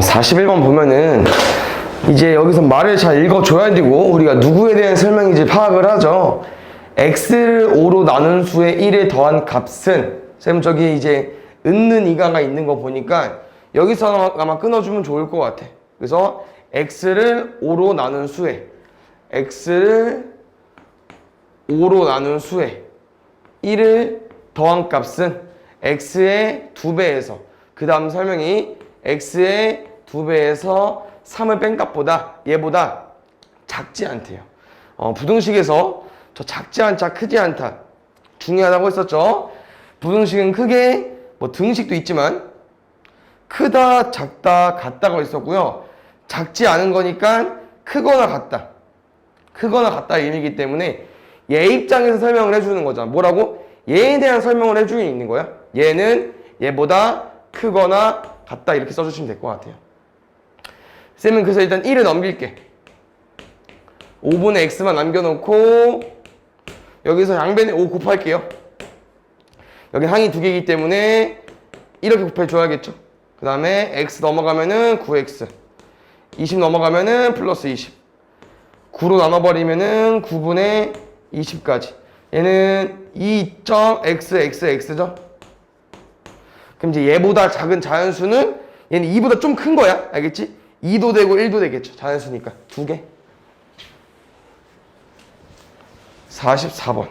41번 보면은 이제 여기서 말을 잘 읽어줘야 되고 우리가 누구에 대한 설명인지 파악을 하죠. x를 5로 나눈 수의 1에 더한 값은 쌤 저기 이제 은는 이가가 있는 거 보니까 여기서 아마 끊어주면 좋을 것 같아. 그래서 x를 5로 나눈 수에 x를 5로 나눈 수에 1을 더한 값은 x의 2배에서 그 다음 설명이 x의 2배에서 3을 뺀 값보다 얘보다 작지 않대요. 부등식에서 저 작지 않다, 크지 않다 중요하다고 했었죠. 부등식은 크게 뭐 등식도 있지만 크다, 작다, 같다가 있었고요. 작지 않은 거니까 크거나 같다. 크거나 같다 의미이기 때문에 얘 입장에서 설명을 해주는 거잖아. 뭐라고? 얘에 대한 설명을 해주고 있는 거야. 얘는 얘보다 크거나 같다 이렇게 써주시면 될 것 같아요. 쌤은 그래서 일단 1을 넘길게. 5분의 x만 남겨놓고 여기서 양변에 5 곱할게요. 여기 항이 두 개이기 때문에 이렇게 곱해줘야겠죠. 그 다음에 x 넘어가면은 9x 20 넘어가면은 플러스 20 9로 나눠버리면은 9분의 20까지 얘는 2.xxx죠. 그럼 이제 얘보다 작은 자연수는 얘는 2보다 좀 큰 거야. 알겠지? 2도 되고 1도 되겠죠. 자연수니까 두 개. 44번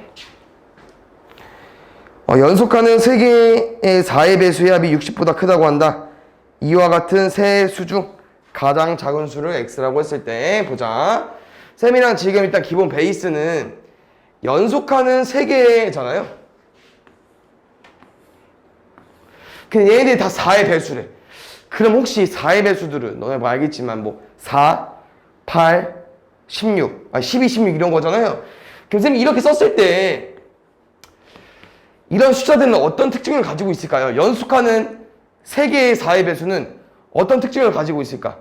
연속하는 세 개의 4의 배수의 합이 60보다 크다고 한다. 이와 같은 세 수 중 가장 작은 수를 x라고 했을 때 보자. 쌤이랑 지금 일단 기본 베이스는 연속하는 세 개잖아요. 근데 얘네들이 다 4의 배수래. 그럼 혹시 4의 배수들은 너네 뭐 알겠지만 뭐 4, 8, 16, 12, 16 이런 거잖아요. 그럼 쌤이 이렇게 썼을 때 이런 숫자들은 어떤 특징을 가지고 있을까요? 연속하는 3개의 4의 배수는 어떤 특징을 가지고 있을까?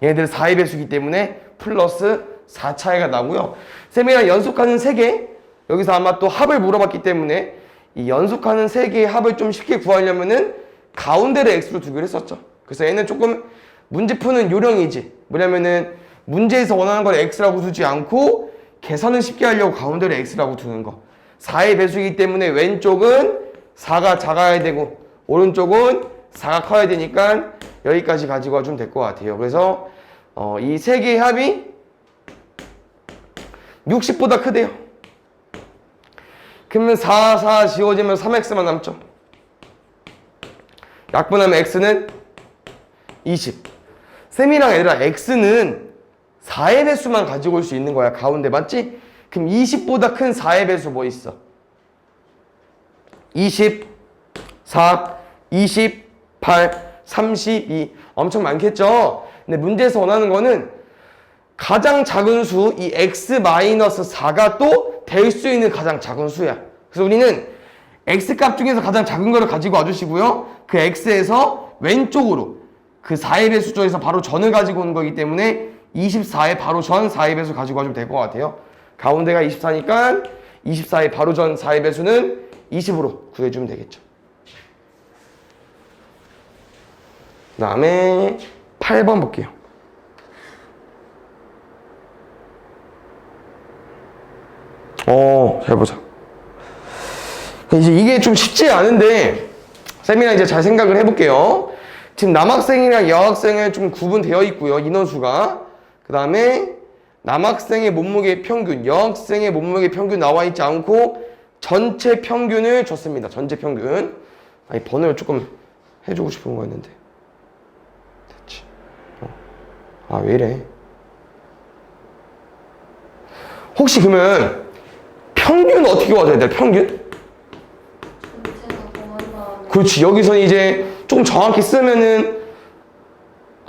얘네들은 4의 배수이기 때문에 플러스 4 차이가 나고요. 쌤이랑 연속하는 3개 여기서 아마 또 합을 물어봤기 때문에 이 연속하는 3개의 합을 좀 쉽게 구하려면은 가운데를 x로 두기로 했었죠. 그래서 얘는 조금 문제 푸는 요령이지. 뭐냐면은 문제에서 원하는 걸 x라고 두지 않고 계산을 쉽게 하려고 가운데를 x라고 두는 거. 4의 배수이기 때문에 왼쪽은 4가 작아야 되고 오른쪽은 4가 커야 되니까 여기까지 가지고 와주면 될 것 같아요. 그래서 이 세 개의 합이 60보다 크대요. 그러면 4, 4 지워지면 3x만 남죠. 약분하면 x는 20. 쌤이랑 얘들아 x는 4의 배수만 가지고 올 수 있는 거야. 가운데 맞지? 그럼 20보다 큰 4의 배수 뭐 있어? 24, 28, 32 엄청 많겠죠? 근데 문제에서 원하는 거는 가장 작은 수, 이 x-4가 또 될 수 있는 가장 작은 수야. 그래서 우리는 x값 중에서 가장 작은 거를 가지고 와주시고요. 그 x에서 왼쪽으로 그 4의 배수 쪽에서 바로 전을 가지고 오는 거기 때문에 24의 바로 전 4의 배수 가지고 와주면 될 것 같아요. 가운데가 24니까 24의 바로 전 4의 배수는 20으로 구해주면 되겠죠. 그 다음에 8번 볼게요. 잘 보자. 이제 이게 좀 쉽지 않은데 쌤이랑 이제 잘 생각을 해볼게요. 지금 남학생이랑 여학생은 좀 구분되어 있고요. 인원수가. 그 다음에 남학생의 몸무게 평균, 여학생의 몸무게 평균 나와 있지 않고 전체 평균을 줬습니다. 전체 평균. 아니 번호를 조금 해주고 싶은 거였는데. 됐지. 왜 이래. 혹시 그러면 평균 어떻게 와줘야 돼? 평균? 그렇지. 여기서 이제 조금 정확히 쓰면은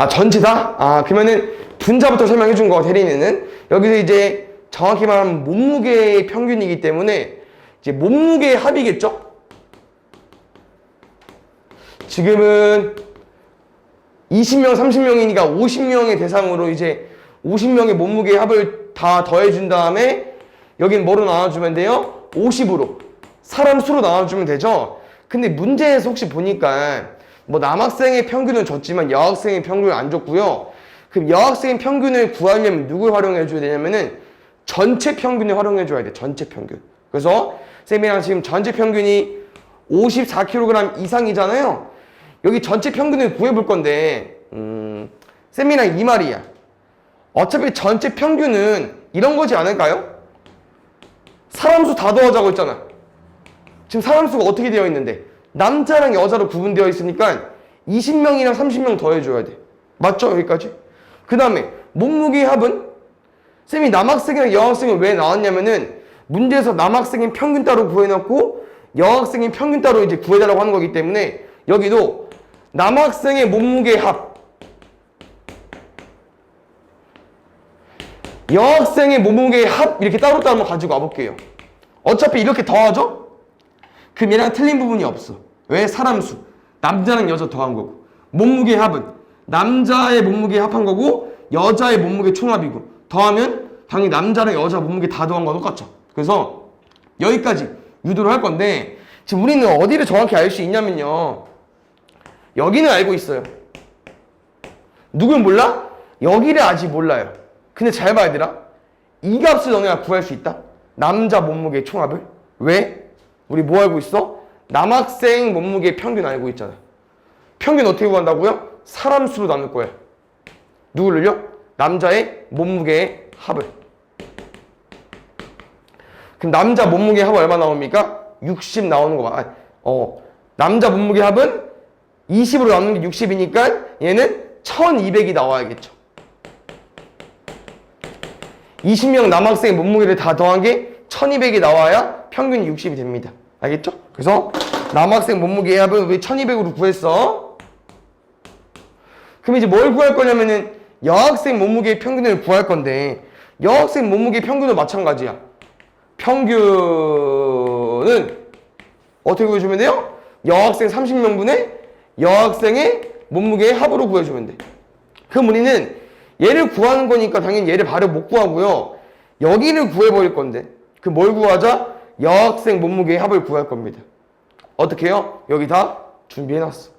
전체다? 그러면은 분자부터 설명해 준 거, 대리는. 여기서 이제 정확히 말하면 몸무게의 평균이기 때문에 이제 몸무게의 합이겠죠? 지금은 20명, 30명이니까 50명의 대상으로 이제 50명의 몸무게의 합을 다 더해준 다음에 여긴 뭐로 나눠주면 돼요? 50으로. 사람 수로 나눠주면 되죠? 근데 문제에서 혹시 보니까 뭐 남학생의 평균은 줬지만 여학생의 평균은 안 줬고요. 그럼 여학생의 평균을 구하려면 누굴 활용해 줘야 되냐면은 전체 평균을 활용해 줘야 돼. 전체 평균. 그래서 쌤이랑 지금 전체 평균이 54kg 이상이잖아요. 여기 전체 평균을 구해볼 건데 쌤이랑 이 말이야. 어차피 전체 평균은 이런 거지 않을까요? 사람 수 다 더하자고 했잖아. 지금 사람 수가 어떻게 되어 있는데 남자랑 여자로 구분되어 있으니까 20명이랑 30명 더해줘야 돼. 맞죠? 여기까지? 그 다음에 몸무게 합은 쌤이 남학생이랑 여학생을 왜 나왔냐면은 문제에서 남학생의 평균 따로 구해놓고 여학생의 평균 따로 이제 구해달라고 하는 거기 때문에 여기도 남학생의 몸무게 합 여학생의 몸무게 합 이렇게 따로따로 한번 가지고 와볼게요. 어차피 이렇게 더하죠? 그럼 얘랑 틀린 부분이 없어. 왜? 사람 수. 남자랑 여자 더한 거고. 몸무게 합은 남자의 몸무게 합한 거고 여자의 몸무게 총합이고 더하면 당연히 남자랑 여자 몸무게 다 더한 거 똑같죠. 그래서 여기까지 유도를 할 건데 지금 우리는 어디를 정확히 알 수 있냐면요. 여기는 알고 있어요. 누굴 몰라? 여기를 아직 몰라요. 근데 잘 봐야 되라. 이 값을 너네가 구할 수 있다? 남자 몸무게 총합을. 왜? 우리 뭐 알고 있어? 남학생 몸무게 평균 알고 있잖아. 평균 어떻게 구한다고요? 사람 수로 나눌 거야. 누구를요? 남자의 몸무게의 합을. 그럼 남자 몸무게 합은 얼마 나옵니까? 60 나오는 거 봐. 남자 몸무게 합은 20으로 나누는 게 60이니까 얘는 1200이 나와야겠죠. 20명 남학생의 몸무게를 다 더한 게 1200이 나와야 평균이 60이 됩니다. 알겠죠? 그래서 남학생 몸무게의 합은 우리 1200으로 구했어. 그럼 이제 뭘 구할 거냐면은 여학생 몸무게의 평균을 구할 건데 여학생 몸무게 평균도 마찬가지야. 평균은 어떻게 구해주면 돼요? 여학생 30명분의 여학생의 몸무게의 합으로 구해주면 돼. 그럼 우리는 얘를 구하는 거니까 당연히 얘를 바로 못 구하고요. 여기를 구해버릴 건데 그 뭘 구하자? 여학생 몸무게의 합을 구할 겁니다. 어떻게 해요? 여기 다 준비해놨어.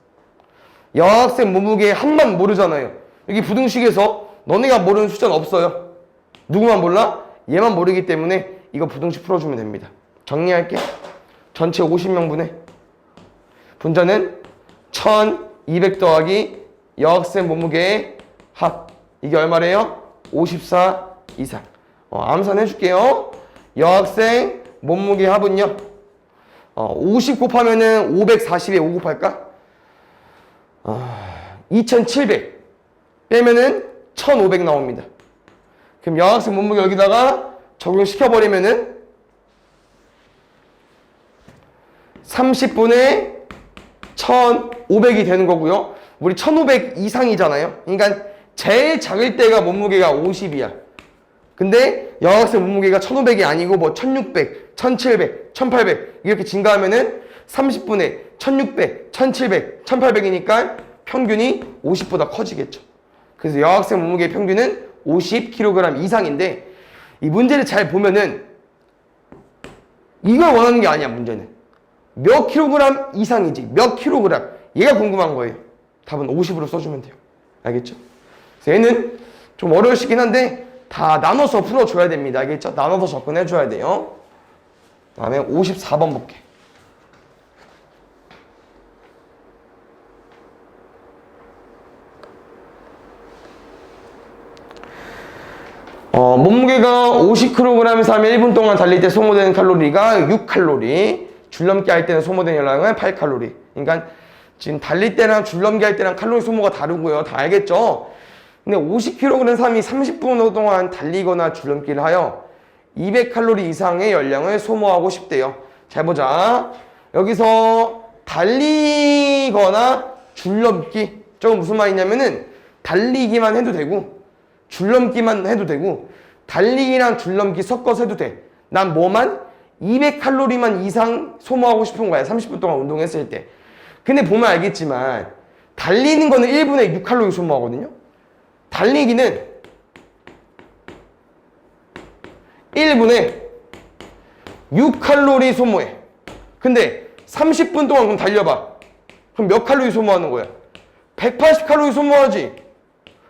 여학생 몸무게의 합만 모르잖아요. 여기 부등식에서 너네가 모르는 숫자는 없어요. 누구만 몰라? 얘만 모르기 때문에 이거 부등식 풀어주면 됩니다. 정리할게. 전체 50명분의 분자는 1200 더하기 여학생 몸무게의 합. 이게 얼마래요? 54 이상. 암산 해줄게요. 여학생 몸무게 합은요. 50 곱하면은 540에 5 곱할까? 2700 빼면은 1500 나옵니다. 그럼 여학생 몸무게 여기다가 적용시켜버리면은 30분의 1500이 되는 거고요. 우리 1500 이상이잖아요. 그러니까 제일 작을 때가 몸무게가 50이야. 근데 여학생 몸무게가 1500이 아니고 뭐 1600, 1700, 1800 이렇게 증가하면은 30분의 1600, 1700, 1800이니까 평균이 50보다 커지겠죠. 그래서 여학생 몸무게 평균은 50kg 이상인데 이 문제를 잘 보면은 이걸 원하는 게 아니야. 문제는 몇 킬로그램 이상이지 몇 킬로그램 얘가 궁금한 거예요. 답은 50으로 써주면 돼요. 알겠죠? 그래서 얘는 좀 어려울 수 있긴 한데 다 나눠서 풀어줘야 됩니다. 알겠죠? 나눠서 접근해줘야 돼요. 그 다음에 54번 볼게. 몸무게가 50kg에서 하면 1분 동안 달릴 때 소모되는 칼로리가 6칼로리, 줄넘기 할 때는 소모되는 열량은 8칼로리. 그러니까 지금 달릴 때랑 줄넘기 할 때랑 칼로리 소모가 다르고요. 다 알겠죠? 근데 50kg 사람이 30분 동안 달리거나 줄넘기를 하여 200칼로리 이상의 열량을 소모하고 싶대요. 잘 보자. 여기서 달리거나 줄넘기, 저건 무슨 말이냐면은 달리기만 해도 되고 줄넘기만 해도 되고 달리기랑 줄넘기 섞어서 해도 돼. 난 뭐만? 200칼로리만 이상 소모하고 싶은 거야. 30분 동안 운동했을 때. 근데 보면 알겠지만 달리는 거는 1분에 6칼로리 소모하거든요. 달리기는 1분에 6칼로리 소모해. 근데 30분 동안 그럼 달려봐. 그럼 몇 칼로리 소모하는 거야? 180칼로리 소모하지.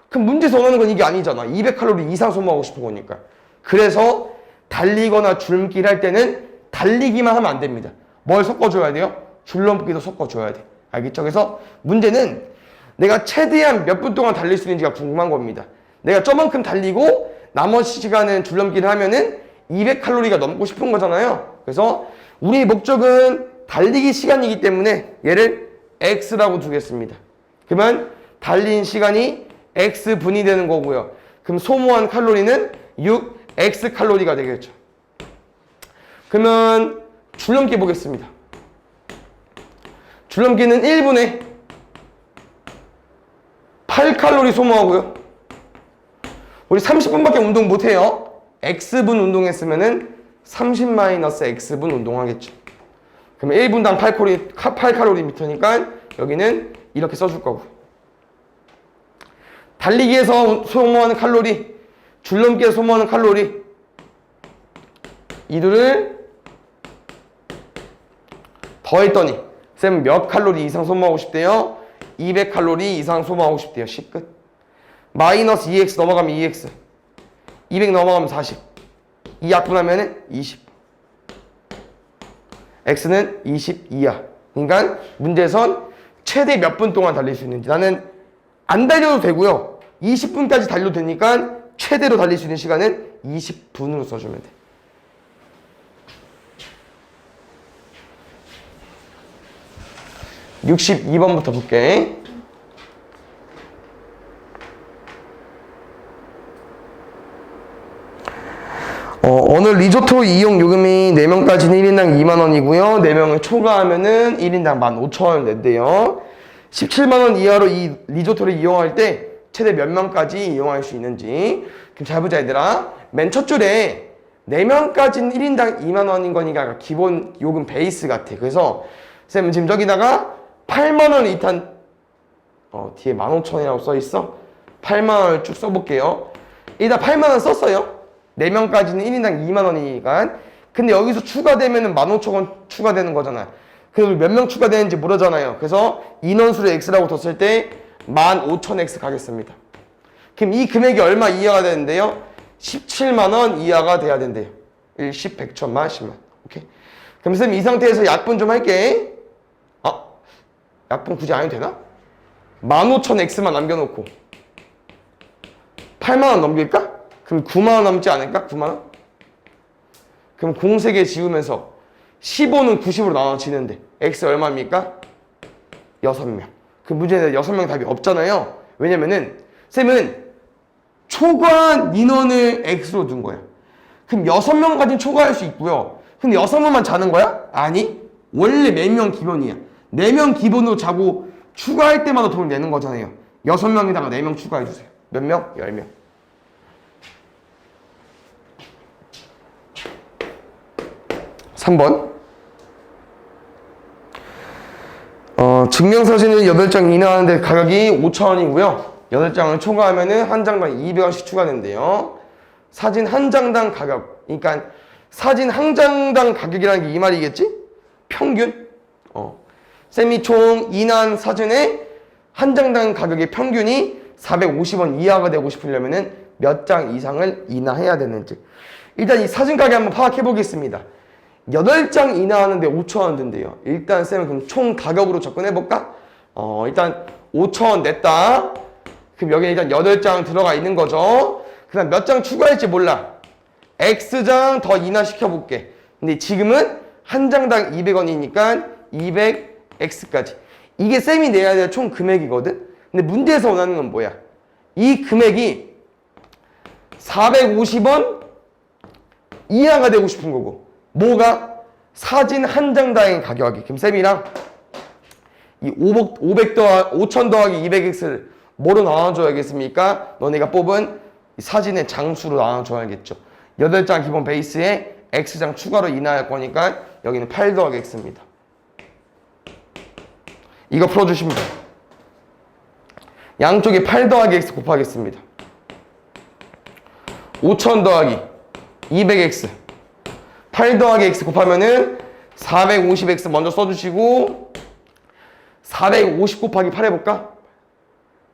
그럼 문제에서 원하는 건 이게 아니잖아. 200칼로리 이상 소모하고 싶은 거니까. 그래서 달리거나 줄넘기를 할 때는 달리기만 하면 안 됩니다. 뭘 섞어줘야 돼요? 줄넘기도 섞어줘야 돼. 알겠죠? 그래서 문제는 내가 최대한 몇 분 동안 달릴 수 있는지가 궁금한 겁니다. 내가 저만큼 달리고 나머지 시간은 줄넘기를 하면은 200칼로리가 넘고 싶은 거잖아요. 그래서 우리 목적은 달리기 시간이기 때문에 얘를 X라고 두겠습니다. 그러면 달린 시간이 X분이 되는 거고요. 그럼 소모한 칼로리는 6X칼로리가 되겠죠. 그러면 줄넘기 보겠습니다. 줄넘기는 1분에 8칼로리 소모하고요. 우리 30분밖에 운동 못해요. X분 운동했으면은 30-X분 운동하겠죠. 그럼 1분당 8칼로리미터니까 여기는 이렇게 써줄 거고. 달리기에서 소모하는 칼로리, 줄넘기에서 소모하는 칼로리, 이들을 더했더니 쌤 몇 칼로리 이상 소모하고 싶대요? 200칼로리 이상 소모하고 싶대요. 10 끝. 마이너스 2x 넘어가면 2x, 200 넘어가면 40, 2 약분하면 20. x는 22야. 그러니까 문제에선 최대 몇 분 동안 달릴 수 있는지. 나는 안 달려도 되고요. 20분까지 달려도 되니까 최대로 달릴 수 있는 시간은 20분으로 써주면 돼. (62번부터) 볼게. 오늘 리조트 이용 요금이 4명까지는 1인당 2만원이고요. 4명을 초과하면은 1인당 15,000원을 낸대요. 17만원 이하로 이 리조트를 이용할 때 최대 몇 명까지 이용할 수 있는지. 그럼 잘 보자, 얘들아. 맨 첫 줄에 4명까지는 1인당 2만원인 거니까 기본 요금 베이스 같아. 그래서 쌤은 지금 저기다가 8만원 이탄, 뒤에 15,000원이라고 써있어. 8만원을 쭉 써볼게요. 일단 8만원 썼어요. 4명까지는 1인당 2만원이니까. 근데 여기서 추가되면 15,000원 추가되는 거잖아요. 그래서 몇 명 추가되는지 모르잖아요. 그래서 인원수를 X라고 뒀을 때 15,000X 가겠습니다. 그럼 이 금액이 얼마 이하가 되는데요? 17만원 이하가 돼야 된대요. 1, 10, 100, 1000만, 10만. 오케이. 그럼 쌤 이 상태에서 약분 좀 할게. 약분 굳이 안 해도 되나? 15,000X만 남겨놓고 8만원 넘길까? 그럼 9만원 남지 않을까? 9만원? 그럼 공 3개 지우면서 15는 90으로 나눠지는데 X 얼마입니까? 6명. 그 문제는 6명 답이 없잖아요. 왜냐면은 쌤은 초과한 인원을 X로 둔 거야. 그럼 6명까지는 초과할 수 있고요. 근데 6명만 자는 거야? 아니, 원래 4명 기본이야. 4명 기본으로 자고 추가할 때마다 돈을 내는 거잖아요. 6명에다가 4명 추가해주세요. 몇 명? 10명. (3번) 증명사진을 8장 이내하는데 가격이 5,000원이고요. 8장을 초과하면은 한 장당 200원씩 추가된대요. 사진 한 장당 가격. 그러니까 사진 한 장당 가격이라는 게 이 말이겠지? 평균? 쌤이 총 인한 사진의 한 장당 가격의 평균이 450원 이하가 되고 싶으려면은 몇 장 이상을 인하해야 되는지. 일단 이 사진 가격 한번 파악해 보겠습니다. 8장 인하하는데 5,000원 든대요. 일단 쌤은 그럼 총 가격으로 접근해 볼까? 일단 5,000원 냈다. 그럼 여기 일단 8장 들어가 있는 거죠. 그 다음 몇 장 추가할지 몰라. X장 더 인하시켜 볼게. 근데 지금은 한 장당 200원이니까 200X까지. 이게 쌤이 내야 될 총 금액이거든? 근데 문제에서 원하는 건 뭐야? 이 금액이 450원 이하가 되고 싶은 거고. 뭐가? 사진 한 장당의 가격이. 그럼 쌤이랑 이 5,000 더하기 200X를 뭐로 나눠줘야겠습니까? 너네가 뽑은 사진의 장수로 나눠줘야겠죠. 8장 기본 베이스에 X장 추가로 인하할 거니까 여기는 8 더하기 X입니다. 이거 풀어주시면 돼요. 양쪽에 8 더하기 X 곱하겠습니다. 5,000 더하기 200X 8 더하기 X 곱하면은 450X 먼저 써주시고 450 곱하기 8 해볼까?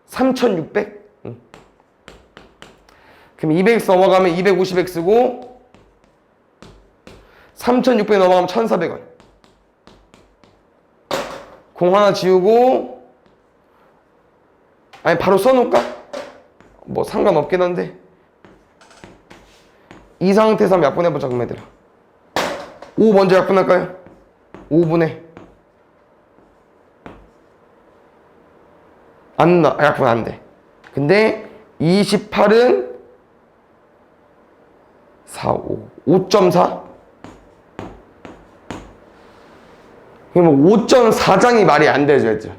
3600? 그럼 200x 넘어가면 250x고 3600 넘어가면 1400원. 공 하나 지우고 아니 바로 써놓을까? 뭐 상관없긴 한데 이 상태에서 한번 약분해보자. 그럼 얘들아 5 먼저 약분할까요? 5분의 약분 안 돼. 근데 28은 5.4? 그럼 5.4장이 말이 안 되죠, 얘들.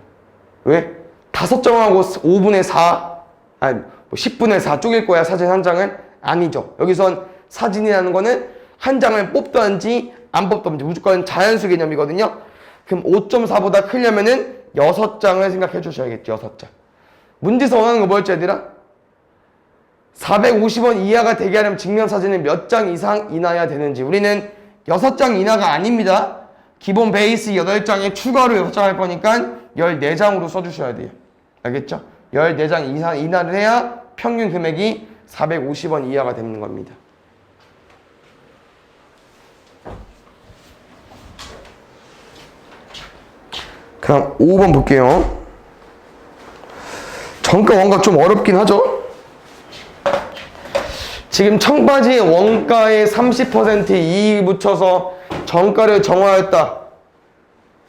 왜? 5점하고 5분의 4, 아니, 뭐 10분의 4 쪼갤 거야, 사진 한 장은? 아니죠. 여기선 사진이라는 거는 한 장을 뽑던지 안 뽑던지 무조건 자연수 개념이거든요. 그럼 5.4보다 크려면은 6장을 생각해 주셔야겠죠, 6장. 문제에서 원하는 거 뭐였지, 얘들아? 450원 이하가 되게 하려면 증명사진은 몇 장 이상 이나야 되는지. 우리는 6장 이나가 아닙니다. 기본 베이스 8장에 추가로 6장 할 거니까 14장으로 써주셔야 돼요. 알겠죠? 14장 이상 이나를 해야 평균 금액이 450원 이하가 되는 겁니다. 그럼 5번 볼게요. 정가 원가 좀 어렵긴 하죠? 지금 청바지의 원가에 30% 이익 붙여서 정가를 정하였다.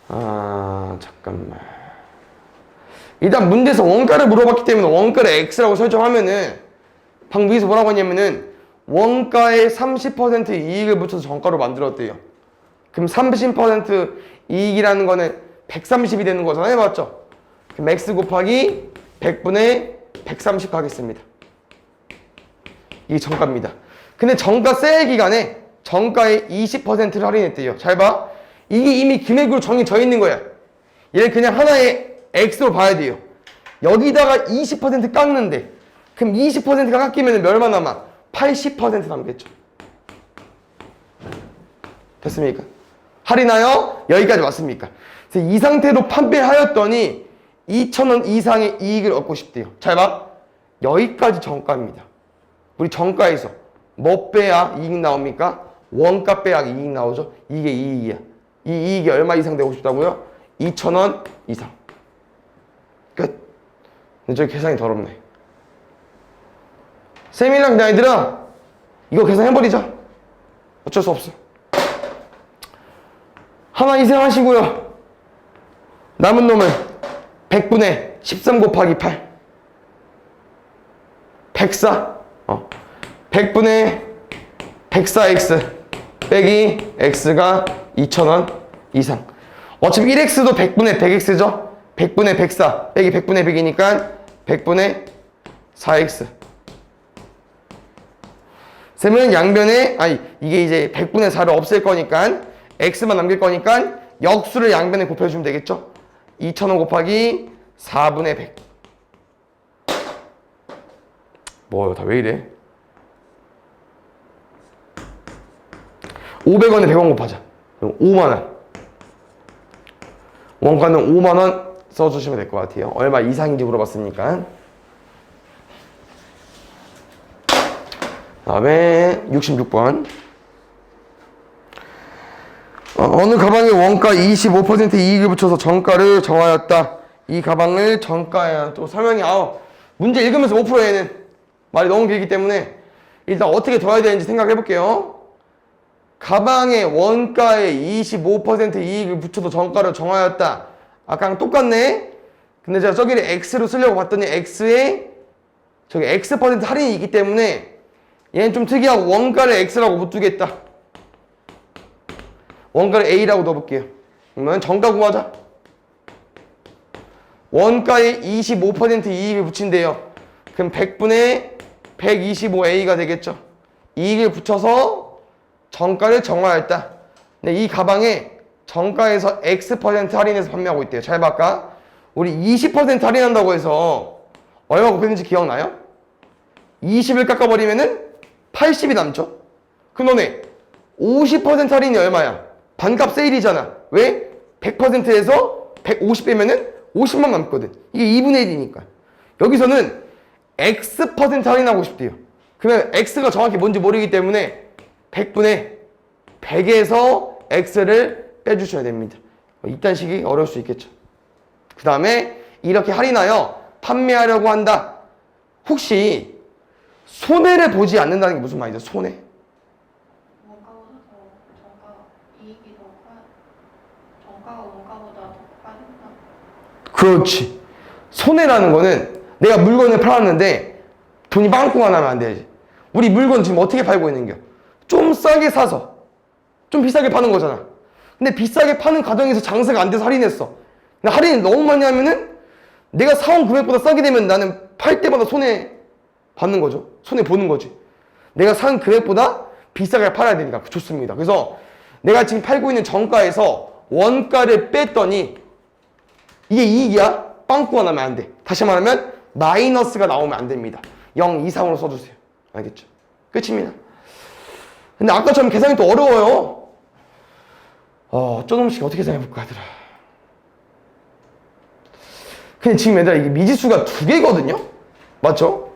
잠깐만. 일단 문제에서 원가를 물어봤기 때문에 원가를 X라고 설정하면은 방금 여기서 뭐라고 했냐면은 원가에 30% 이익을 붙여서 정가로 만들었대요. 그럼 30% 이익이라는 거는 130이 되는 거잖아요. 맞죠? 그럼 X 곱하기 100분의 130 하겠습니다. 이게 정가입니다. 근데 정가 세일 기간에 정가의 20%를 할인했대요. 잘 봐. 이게 이미 금액으로 정해져 있는 거야. 얘를 그냥 하나의 X로 봐야 돼요. 여기다가 20% 깎는데 그럼 20%가 깎이면 얼마 남아? 80% 남겠죠. 됐습니까? 할인하여 여기까지 왔습니까? 그래서 이 상태로 판매하였더니 2,000원 이상의 이익을 얻고 싶대요. 잘 봐. 여기까지 정가입니다. 우리 정가에서 뭐 빼야 이익 나옵니까? 원가 빼야 이익 나오죠. 이게 이익이야. 이 이익이 얼마 이상 되고 싶다고요? 2,000원 이상. 끝. 근데 저기 계산이 더럽네. 쌤이랑 그냥 얘들아 이거 계산해버리자. 어쩔 수 없어. 하나 희생하시고요. 남은 놈은 100분의 13 곱하기 8 104 100분의 104x 빼기 x가 2,000원 이상. 어차피 1x도 100분의 100x죠. 100분의 104 빼기 100분의 100이니까 100분의 4x. 쌤은 양변에 이게 이제 100분의 4를 없앨 거니까 x만 남길 거니까 역수를 양변에 곱해주면 되겠죠. 2,000원 곱하기 4분의 100. 뭐야, 다 왜 이래? 500원에 100원 곱하자. 그럼 5만원. 원가는 5만원 써주시면 될 것 같아요. 얼마 이상인지 물어봤으니까. 다음에 66번. 어느 가방의 원가 25% 이익을 붙여서 정가를 정하였다. 이 가방을 정가에 또 설명이 문제 읽으면서 5%에는 말이 너무 길기 때문에 일단 어떻게 둬야 되는지 생각해 볼게요. 가방의 원가에 25% 이익을 붙여서 정가를 정하였다. 아까랑 똑같네. 근데 제가 저기를 X로 쓰려고 봤더니 X에 저기 X% 할인이 있기 때문에 얘는 좀 특이하고 원가를 X라고 못 두겠다. 원가를 A라고 넣어볼게요. 그러면 정가 구하자. 원가에 25% 이익을 붙인대요. 그럼 100분의 125A가 되겠죠. 이익을 붙여서 정가를 정하였다. 근데 이 가방에 정가에서 X% 할인해서 판매하고 있대요. 잘 볼까? 우리 20% 할인한다고 해서 얼마 곱했는지 기억나요? 20을 깎아버리면은 80이 남죠. 그럼 너네 50% 할인이 얼마야? 반값 세일이잖아. 왜? 100%에서 150 빼면은 50만 남거든. 이게 2분의 1이니까. 여기서는 X% 할인하고 싶대요. 그러면 X가 정확히 뭔지 모르기 때문에 100분의 100에서 X를 빼주셔야 됩니다. 이딴 식이 어려울 수 있겠죠. 그 다음에 이렇게 할인하여 판매하려고 한다. 혹시 손해를 보지 않는다는 게 무슨 말이죠? 손해? 원가보다 이익이 더 커야, 정가가 원가보다 더 커야 된다. 그렇지. 손해라는 거는 내가 물건을 팔았는데 돈이 빵꾸가 나면 안 되지. 우리 물건 지금 어떻게 팔고 있는겨? 좀 싸게 사서 좀 비싸게 파는 거잖아. 근데 비싸게 파는 과정에서 장사가 안 돼서 할인했어. 근데 할인을 너무 많이 하면은 내가 사온 금액보다 싸게 되면 나는 팔 때마다 손해 받는 거죠. 손해 보는 거지. 내가 산 금액보다 비싸게 팔아야 되니까. 좋습니다. 그래서 내가 지금 팔고 있는 정가에서 원가를 뺐더니 이게 이익이야? 빵꾸가 나면 안 돼. 다시 말하면 마이너스가 나오면 안 됩니다. 0 이상으로 써주세요. 알겠죠? 끝입니다. 근데 아까처럼 계산이 또 어려워요. 조금씩 어떻게 계산해볼까 하더라. 근데 지금 얘들아 이게 미지수가 2개거든요? 맞죠?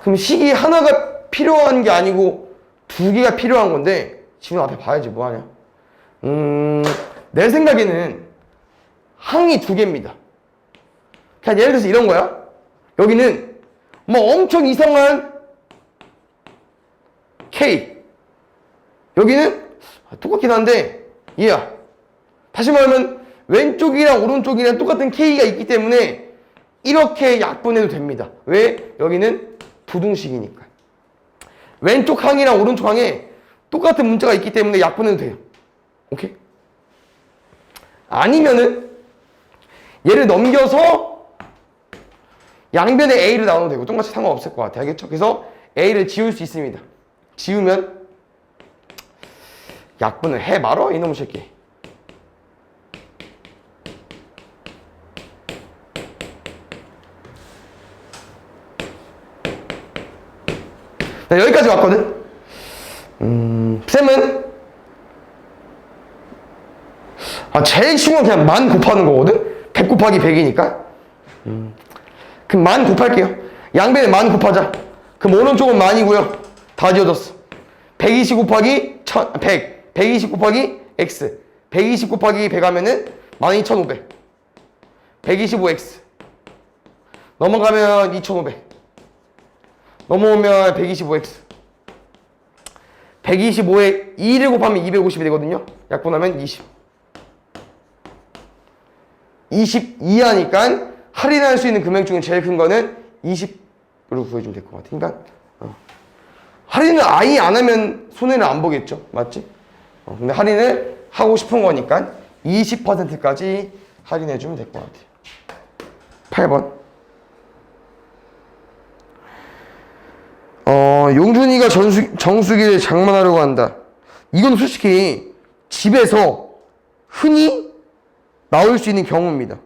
그럼 식이 하나가 필요한 게 아니고 2개가 필요한 건데 지금 앞에 봐야지 뭐하냐. 내 생각에는 항이 2개입니다. 그냥 예를 들어서 이런 거야. 여기는 뭐 엄청 이상한 K. 여기는 똑같긴 한데 얘야. 다시 말하면 왼쪽이랑 오른쪽이랑 똑같은 K가 있기 때문에 이렇게 약분해도 됩니다. 왜? 여기는 부등식이니까. 왼쪽 항이랑 오른쪽 항에 똑같은 문자가 있기 때문에 약분해도 돼요. 오케이? 아니면은 얘를 넘겨서 양변에 A를 나눠도 되고 똑같이 상관없을 것 같아요. 알겠죠? 그래서 A를 지울 수 있습니다. 지우면 약분을 해 말어 이놈의 새끼. 자, 여기까지 왔거든. 쌤은 제일 쉬운 건 그냥 만 곱하는 거거든. 100 곱하기 100이니까. 그럼 만 곱할게요. 양변에 만 곱하자. 그럼 오른쪽은 만이고요. 다 지워졌어. 120 곱하기 100. 120 곱하기 x. 120 곱하기 100 하면은 12,500. 125x. 넘어가면 2,500. 넘어오면 125x. 125에 2를 곱하면 250이 되거든요. 약분하면 20. 22 하니까 할인할 수 있는 금액 중에 제일 큰 거는 20으로 구해주면 될 것 같아. 그러니까 할인을 아예 안 하면 손해를 안 보겠죠. 맞지? 근데 할인을 하고 싶은 거니까 20%까지 할인해주면 될 것 같아요. 8번. 용준이가 정수기를 장만하려고 한다. 이건 솔직히 집에서 흔히 나올 수 있는 경우입니다.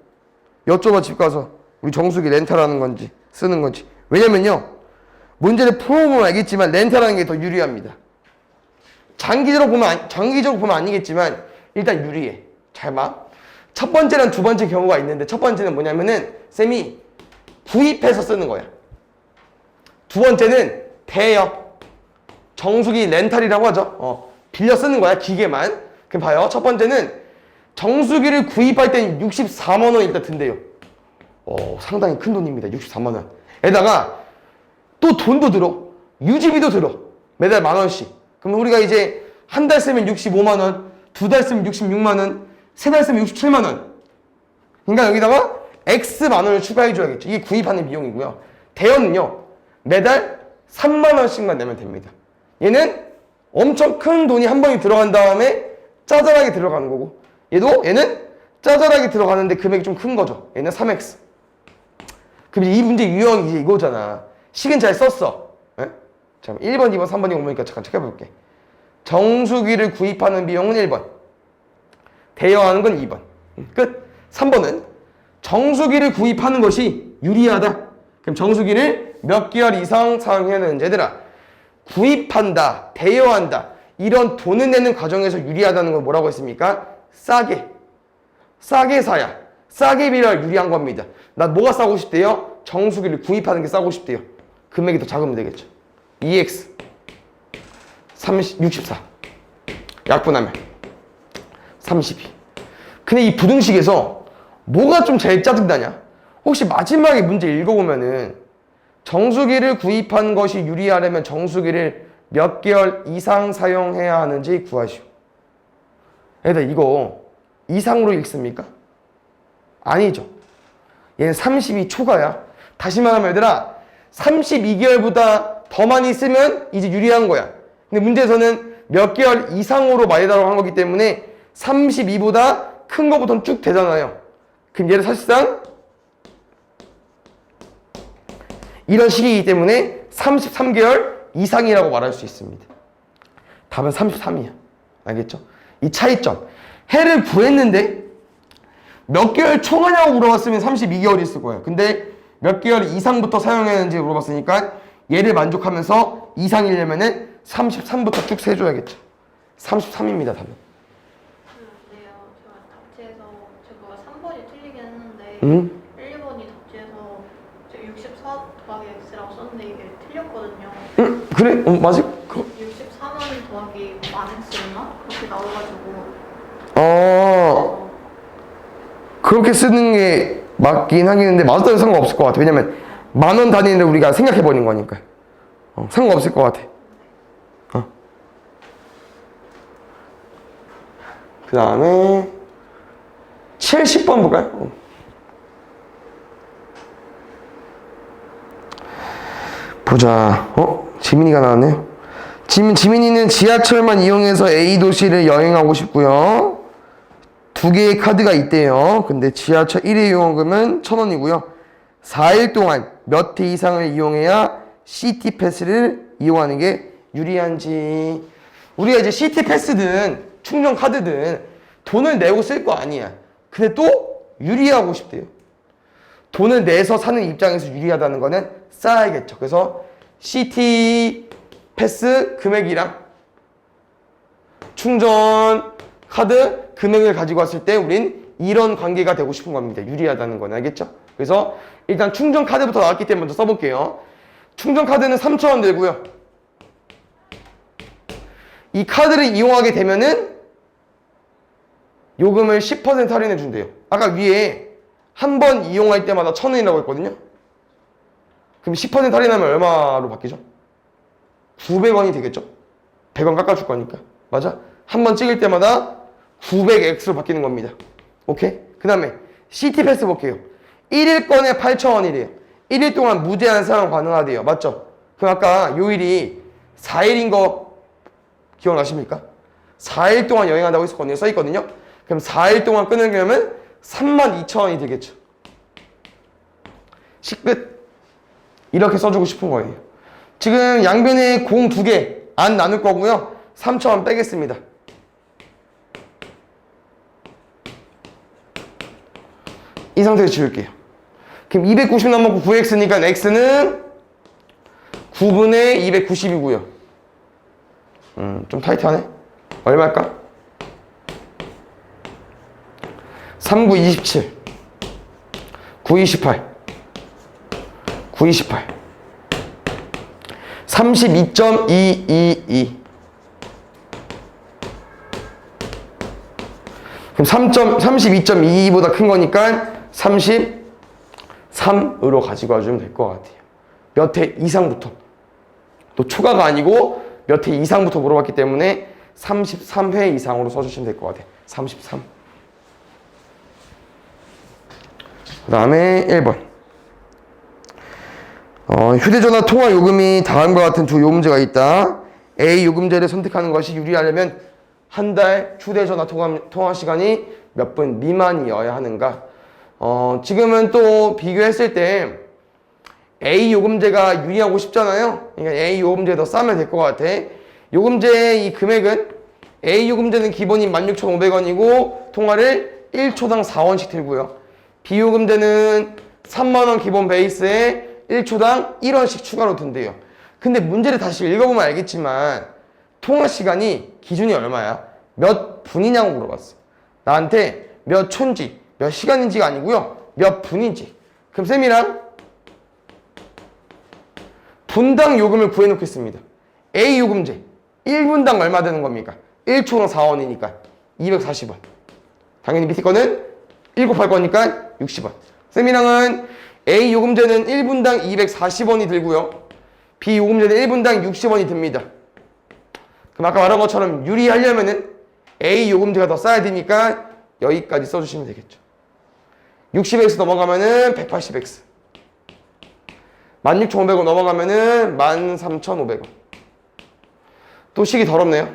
여쭤봐 집 가서 우리 정수기 렌탈하는 건지 쓰는 건지. 왜냐면요. 문제를 풀어보면 알겠지만 렌탈하는 게 더 유리합니다. 장기적으로 보면 아니겠지만 일단 유리해. 잘 봐. 첫 번째랑 두 번째 경우가 있는데 첫 번째는 뭐냐면은 쌤이 구입해서 쓰는 거야. 두 번째는 대여. 정수기 렌탈이라고 하죠. 빌려 쓰는 거야. 기계만. 그럼 봐요. 첫 번째는 정수기를 구입할 땐 64만 원 일단 든대요. 상당히 큰 돈입니다. 64만 원. 에다가 또 돈도 들어. 유지비도 들어. 매달 10,000원씩. 그럼 우리가 이제 한 달 쓰면 65만 원, 두 달 쓰면 66만 원, 세 달 쓰면 67만 원. 그러니까 여기다가 X만 원을 추가해 줘야겠죠. 이게 구입하는 비용이고요. 대여는요. 매달 3만 원씩만 내면 됩니다. 얘는 엄청 큰 돈이 한 번에 들어간 다음에 짜잘하게 들어가는 거고 얘는 짜잘하게 들어가는데 금액이 좀 큰 거죠. 얘는 3X. 그럼 이 문제 유형이 이제 이거잖아. 식은 잘 썼어. 네? 자, 1번, 2번, 3번이 오니까 잠깐 체크해볼게. 정수기를 구입하는 비용은 1번. 대여하는 건 2번. 끝. 3번은 정수기를 구입하는 것이 유리하다. 그럼 정수기를 몇 개월 이상 사용해야 되는지. 얘들아, 구입한다, 대여한다, 이런 돈을 내는 과정에서 유리하다는 건 뭐라고 했습니까? 싸게 사야 싸게 빌려 유리한 겁니다. 나 뭐가 싸고 싶대요? 정수기를 구입하는 게 싸고 싶대요. 금액이 더 작으면 되겠죠. 2x 64 약분하면 32. 근데 이 부등식에서 뭐가 좀 제일 짜증나냐? 혹시 마지막에 문제 읽어보면은 정수기를 구입한 것이 유리하려면 정수기를 몇 개월 이상 사용해야 하는지 구하시오. 얘들 이거 이상으로 읽습니까? 아니죠. 얘는 32 초과야. 다시 말하면 얘들아 32개월보다 더 많이 쓰면 이제 유리한 거야. 근데 문제에서는 몇 개월 이상으로 많이 달라고 한 거기 때문에 32보다 큰 거부터는 쭉 되잖아요. 그럼 얘는 사실상 이런 식이기 때문에 33개월 이상이라고 말할 수 있습니다. 답은 33이야. 알겠죠? 이 차이점. 해를 구했는데 몇 개월 초과냐고 물어봤으면 32개월이 있을 거예요. 근데 몇 개월 이상부터 사용했는지 물어봤으니까 얘를 만족하면서 이상이려면은 33부터 쭉 세줘야겠죠. 33입니다, 답은. 네요. 제가 답지에서 제가 3번이 틀리긴 했는데 1, 2번이 답지에서 64 더하기 x라고 썼는데 이게 틀렸거든요. 그래? 맞아. 64만 더하기 만 x였나? 그렇게 나와가지고 그렇게 쓰는 게 맞긴 하긴 한데 맞아도 상관없을 것 같아. 왜냐면 10,000원 단위를 우리가 생각해버린 거니까. 상관없을 것 같아. 그 다음에 70번 볼까요? 보자. 지민이가 나왔네요. 지민이는 지하철만 이용해서 A 도시를 여행하고 싶고요. 2개의 카드가 있대요. 근데 지하철 1회 이용금은 1,000원이고요. 4일 동안 몇 회 이상을 이용해야 시티패스를 이용하는 게 유리한지. 우리가 이제 시티패스든 충전 카드든 돈을 내고 쓸 거 아니야. 근데 또 유리하고 싶대요. 돈을 내서 사는 입장에서 유리하다는 거는 쌓아야겠죠. 그래서 시티패스 금액이랑 충전 카드 금액을 가지고 왔을 때 우린 이런 관계가 되고 싶은 겁니다. 유리하다는 건. 알겠죠? 그래서 일단 충전 카드부터 나왔기 때문에 먼저 써볼게요. 충전 카드는 3,000원 들고요. 이 카드를 이용하게 되면은 요금을 10% 할인해 준대요. 아까 위에 한 번 이용할 때마다 1,000원이라고 했거든요. 그럼 10% 할인하면 얼마로 바뀌죠? 900원이 되겠죠? 100원 깎아줄 거니까. 맞아? 한 번 찍을 때마다 900X로 바뀌는 겁니다. 오케이? 그 다음에 시티패스 볼게요. 1일권에 8,000원이래요. 1일 동안 무제한 사용 가능하대요. 맞죠? 그럼 아까 요일이 4일인 거 기억나십니까? 4일 동안 여행한다고 했었거든요. 써있거든요. 그럼 4일 동안 끊으려면 32,000원이 되겠죠. 끝. 이렇게 써주고 싶은 거예요. 지금 양변에 공 2개 안 나눌 거고요. 3,000원 빼겠습니다. 이 상태에서 지울게요. 그럼 290 남았고 9x니까 x는 9분의 290이고요. 좀 타이트하네. 얼마일까? 3, 9, 27 9, 28 9, 28 32.222 그럼 32.22보다 큰 거니까 33으로 가지고 와주면 될 것 같아요. 몇 회 이상부터. 또 초과가 아니고 몇 회 이상부터 물어봤기 때문에 33회 이상으로 써주시면 될 것 같아요. 33. 그 다음에 1번. 휴대전화 통화 요금이 다음과 같은 두 요금제가 있다. A 요금제를 선택하는 것이 유리하려면 한 달 휴대전화 통화 시간이 몇 분 미만이어야 하는가? 지금은 또 비교했을 때 A 요금제가 유리하고 싶잖아요. 그러니까 A 요금제 더 싸면 될 것 같아. 요금제의 이 금액은 A 요금제는 기본이 16,500원이고 통화를 1초당 4원씩 들고요. B 요금제는 30,000원 기본 베이스에 1초당 1원씩 추가로 든대요. 근데 문제를 다시 읽어보면 알겠지만 통화 시간이 기준이 얼마야? 몇 분이냐고 물어봤어. 나한테 몇 초인지 몇 시간인지가 아니고요. 몇 분인지. 그럼 쌤이랑 분당 요금을 구해놓겠습니다. A 요금제 1분당 얼마 되는 겁니까? 1초당 4원이니까 240원. 당연히 밑에 거는 1 곱할 거니까 60원. 쌤이랑은 A 요금제는 1분당 240원이 들고요. B 요금제는 1분당 60원이 듭니다. 그럼 아까 말한 것처럼 유리하려면은 A 요금제가 더 싸야 되니까 여기까지 써주시면 되겠죠. 60x 넘어가면은 180x. 16,500원 넘어가면은 13,500원. 또 식이 더럽네요.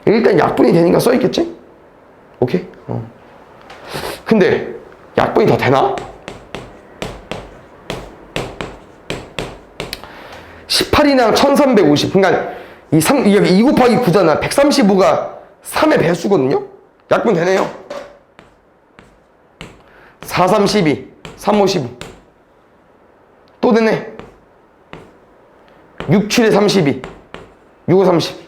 일단 약분이 되니까 써있겠지? 오케이? 근데 약분이 더 되나? 18이랑 1350. 그러니까 이게 2 곱하기 9잖아. 135가 3의 배수거든요? 약분 되네요. 4, 3, 12, 3, 5, 15. 또 되네. 6, 7에 32, 6, 5, 30.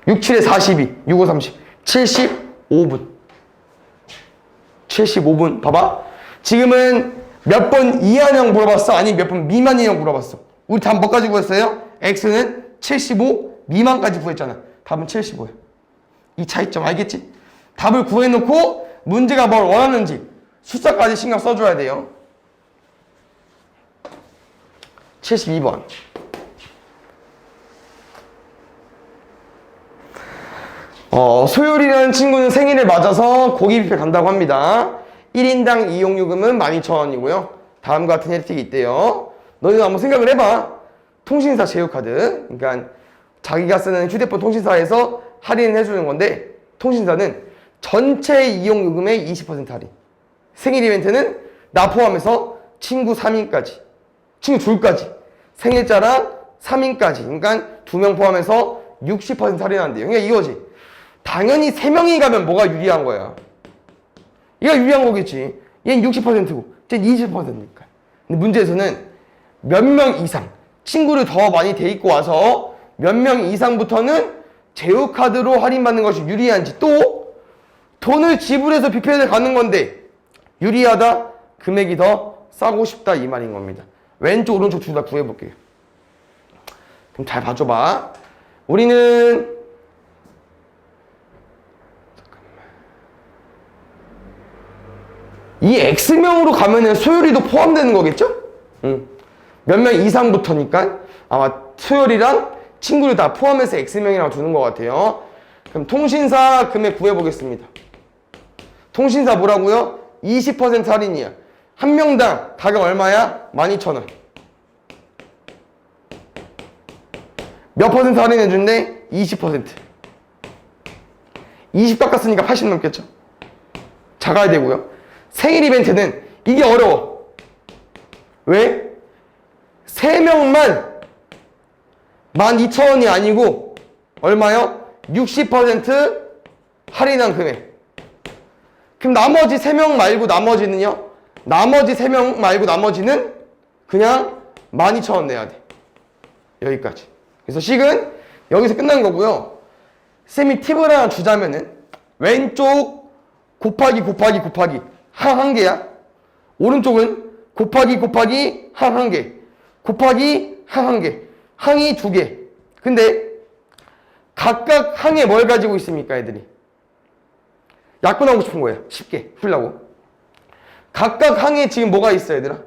6, 7에 42, 6, 5, 30. 75분. 75분. 봐봐. 지금은 몇 번 이하형 물어봤어? 아니 몇 번 미만이형 물어봤어? 우리 답 뭐까지 구했어요? X는 75 미만까지 구했잖아. 답은 75예요. 이 차이점 알겠지? 답을 구해놓고 문제가 뭘 원하는지 숫자까지 신경 써줘야 돼요. 72번. 소율이라는 친구는 생일을 맞아서 고기 뷔페 간다고 합니다. 1인당 이용요금은 12,000원이고요. 다음과 같은 혜택이 있대요. 너희도 한번 생각을 해봐. 통신사 제휴카드. 그러니까 자기가 쓰는 휴대폰 통신사에서 할인을 해주는 건데 통신사는 전체 이용요금의 20% 할인. 생일 이벤트는 나 포함해서 친구 3인까지. 친구 둘까지. 생일자랑 3인까지. 그러니까 2명 포함해서 60% 할인한대요. 그러니까 이거지. 당연히 3명이 가면 뭐가 유리한 거야? 얘가 유리한 거겠지. 얘는 60%고 쟤는 20%니까. 근데 문제에서는 몇 명 이상 친구를 더 많이 데리고 와서 몇 명 이상부터는 제휴카드로 할인받는 것이 유리한지 또 돈을 지불해서 뷔페를 가는 건데 유리하다? 금액이 더 싸고 싶다 이 말인 겁니다. 왼쪽 오른쪽 둘 다 구해볼게요. 그럼 잘 봐줘봐. 우리는 이 X명으로 가면은 소율이도 포함되는 거겠죠? 몇 명 이상부터니까 아마 소율이랑 친구를 다 포함해서 X명이라고 두는 것 같아요. 그럼 통신사 금액 구해보겠습니다. 통신사 뭐라고요? 20% 할인이야. 한 명당 가격 얼마야? 12,000원. 몇 퍼센트 할인해준대? 20%. 20 깎았으니까 80 넘겠죠? 작아야 되고요. 생일 이벤트는 이게 어려워. 왜? 3명만 12,000원이 아니고 얼마요? 60% 할인한 금액. 그럼 나머지 3명 말고 나머지는요? 나머지 3명 말고 나머지는 그냥 12,000원 내야 돼. 여기까지. 그래서 식은 여기서 끝난 거고요. 쌤이 팁을 하나 주자면은 왼쪽 곱하기 한 개야. 오른쪽은 곱하기 한 개. 곱하기 한 개. 항이 2개. 근데 각각 항에 뭘 가지고 있습니까, 애들이? 약분하고 싶은 거예요. 쉽게 풀려고. 각각 항에 지금 뭐가 있어요, 얘들아?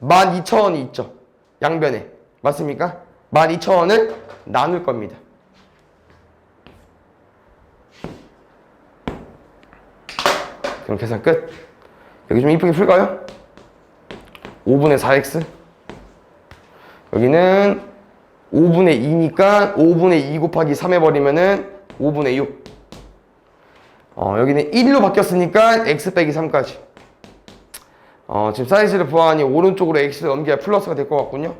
12,000원이 있죠. 양변에. 맞습니까? 12,000원을 나눌 겁니다. 그럼 계산 끝. 여기 좀 이쁘게 풀까요? 5분의 4x. 여기는 5분의 2니까 5분의 2 곱하기 3 해버리면은 5분의 6. 여기는 1로 바뀌었으니까 x 빼기 3까지. 지금 사이즈를 보아하니 오른쪽으로 x를 넘겨야 플러스가 될 것 같군요.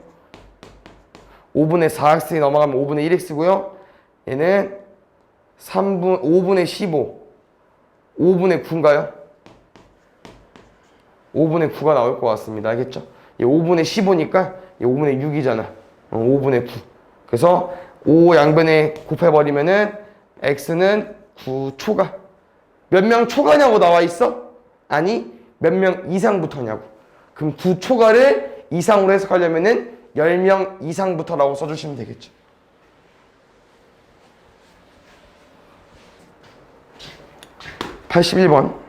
5분의 4x에 넘어가면 5분의 1x고요. 얘는 5분의 15. 5분의 9인가요? 5분의 9가 나올 것 같습니다. 알겠죠? 얘 5분의 15니까 얘 5분의 6이잖아. 5분의 9. 그래서 5 양변에 곱해버리면은 x는 9초가. 몇 명 초과냐고 나와 있어? 아니, 몇 명 이상부터냐고. 그럼 9초과를 이상으로 해석하려면은 10명 이상부터라고 써주시면 되겠죠. (81번)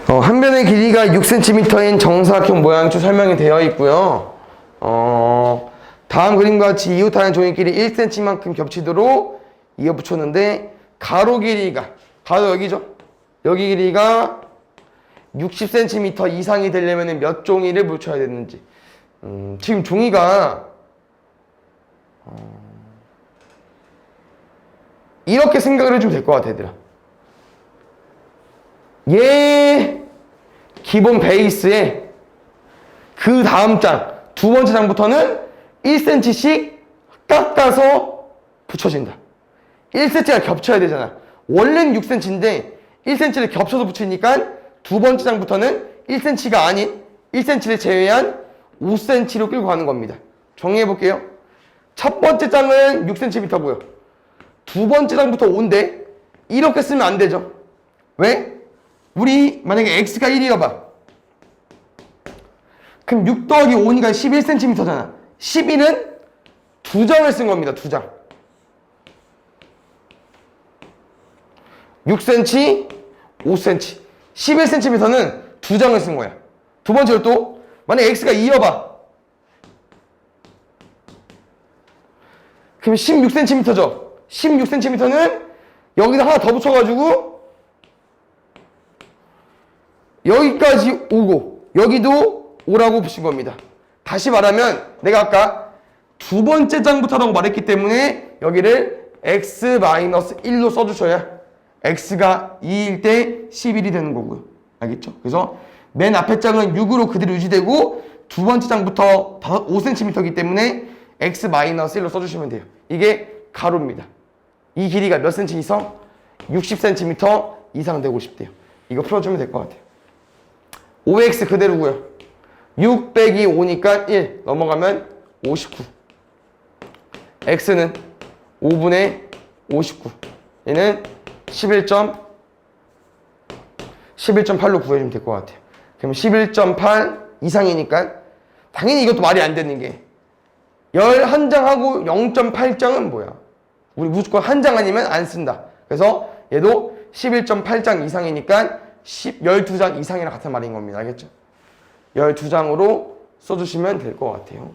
한 변의 길이가 6cm인 정사각형 모양조 설명이 되어 있고요. 다음 그림과 같이 이웃하는 종이끼리 1cm만큼 겹치도록 이어 붙였는데 가로 길이가 가로 여기죠. 여기 길이가 60cm 이상이 되려면 몇 종이를 붙여야 되는지. 지금 종이가 이렇게 생각을 해주면 될 것 같아, 얘들아. 얘 기본 베이스에 그 다음 장, 두 번째 장부터는 1cm씩 깎아서 붙여진다. 1cm가 겹쳐야 되잖아. 원래는 6cm인데 1cm를 겹쳐서 붙이니까 두 번째 장부터는 1cm가 아닌 1cm를 제외한 5cm로 끌고 가는 겁니다. 정리해 볼게요. 첫 번째 장은 6cm고요. 두 번째 장부터 5인데 이렇게 쓰면 안 되죠. 왜? 우리 만약에 x가 1이어 봐. 그럼 6 더하기 5니까 11cm잖아. 11은 두 장을 쓴 겁니다. 두 장. 6cm, 5cm. 11cm는 두 장을 쓴 거야. 두 번째로 또 만약에 x가 2여 봐. 그럼 16cm죠. 16cm는 여기다 하나 더 붙여가지고 여기까지 오고 여기도 오라고 붙인 겁니다. 다시 말하면 내가 아까 두 번째 장부터라고 말했기 때문에 여기를 x-1로 써주셔야 x가 2일 때 11이 되는 거고요. 알겠죠? 그래서 맨 앞에 장은 6으로 그대로 유지되고 두 번째 장부터 5cm이기 때문에 x-1로 써주시면 돼요. 이게 가로입니다. 이 길이가 몇 cm 이상? 60cm 이상 되고 싶대요. 이거 풀어주면 될 것 같아요. 5x 그대로고요. 6 빼기 5니까 1 넘어가면 59. x는 5분의 59. 얘는 11.8로 구해주면 될 것 같아요. 그럼 11.8 이상이니까 당연히 이것도 말이 안 되는 게 11장하고 0.8장은 뭐야? 우리 무조건 한 장 아니면 안 쓴다. 그래서 얘도 11.8장 이상이니까 12장 이상이랑 같은 말인 겁니다. 알겠죠? 12장으로 써주시면 될 것 같아요.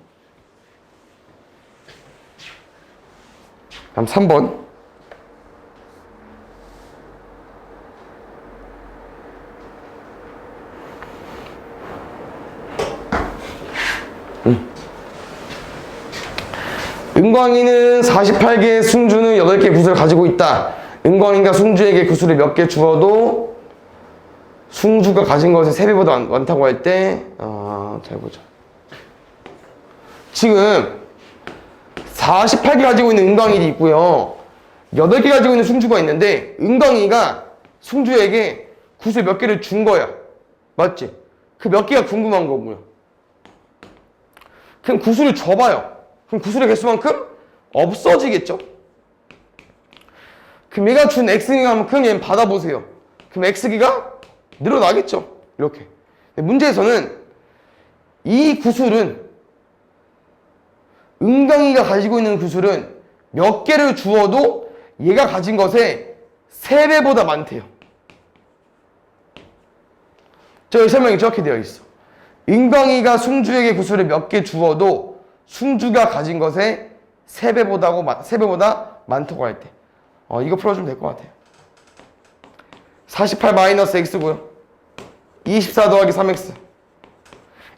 다음 3번. 은광이는 48개의 승주는 8개의 구슬을 가지고 있다. 은광이가 승주에게 구슬을 몇 개 주어도 승주가 가진 것의 3배보다 많다고 할 때, 잘 보자. 지금 48개 가지고 있는 은광이도 있고요. 8개 가지고 있는 승주가 있는데, 은광이가 승주에게 구슬 몇 개를 준 거야. 맞지? 그 몇 개가 궁금한 거고요. 그럼 구슬을 줘봐요. 그럼 구슬의 개수만큼 없어지겠죠? 그럼 얘가 준 x기만큼 얘는 받아보세요. 그럼 x기가 늘어나겠죠? 이렇게. 문제에서는 이 구슬은 은광이가 가지고 있는 구슬은 몇 개를 주어도 얘가 가진 것의 3배보다 많대요. 저기 설명이 정확히 되어 있어. 은광이가 승주에게 구슬을 몇 개 주어도 승주가 가진 것의 3배보다 많다고 할 때. 이거 풀어주면 될 것 같아요. 48-x고요. 24 더하기 3x.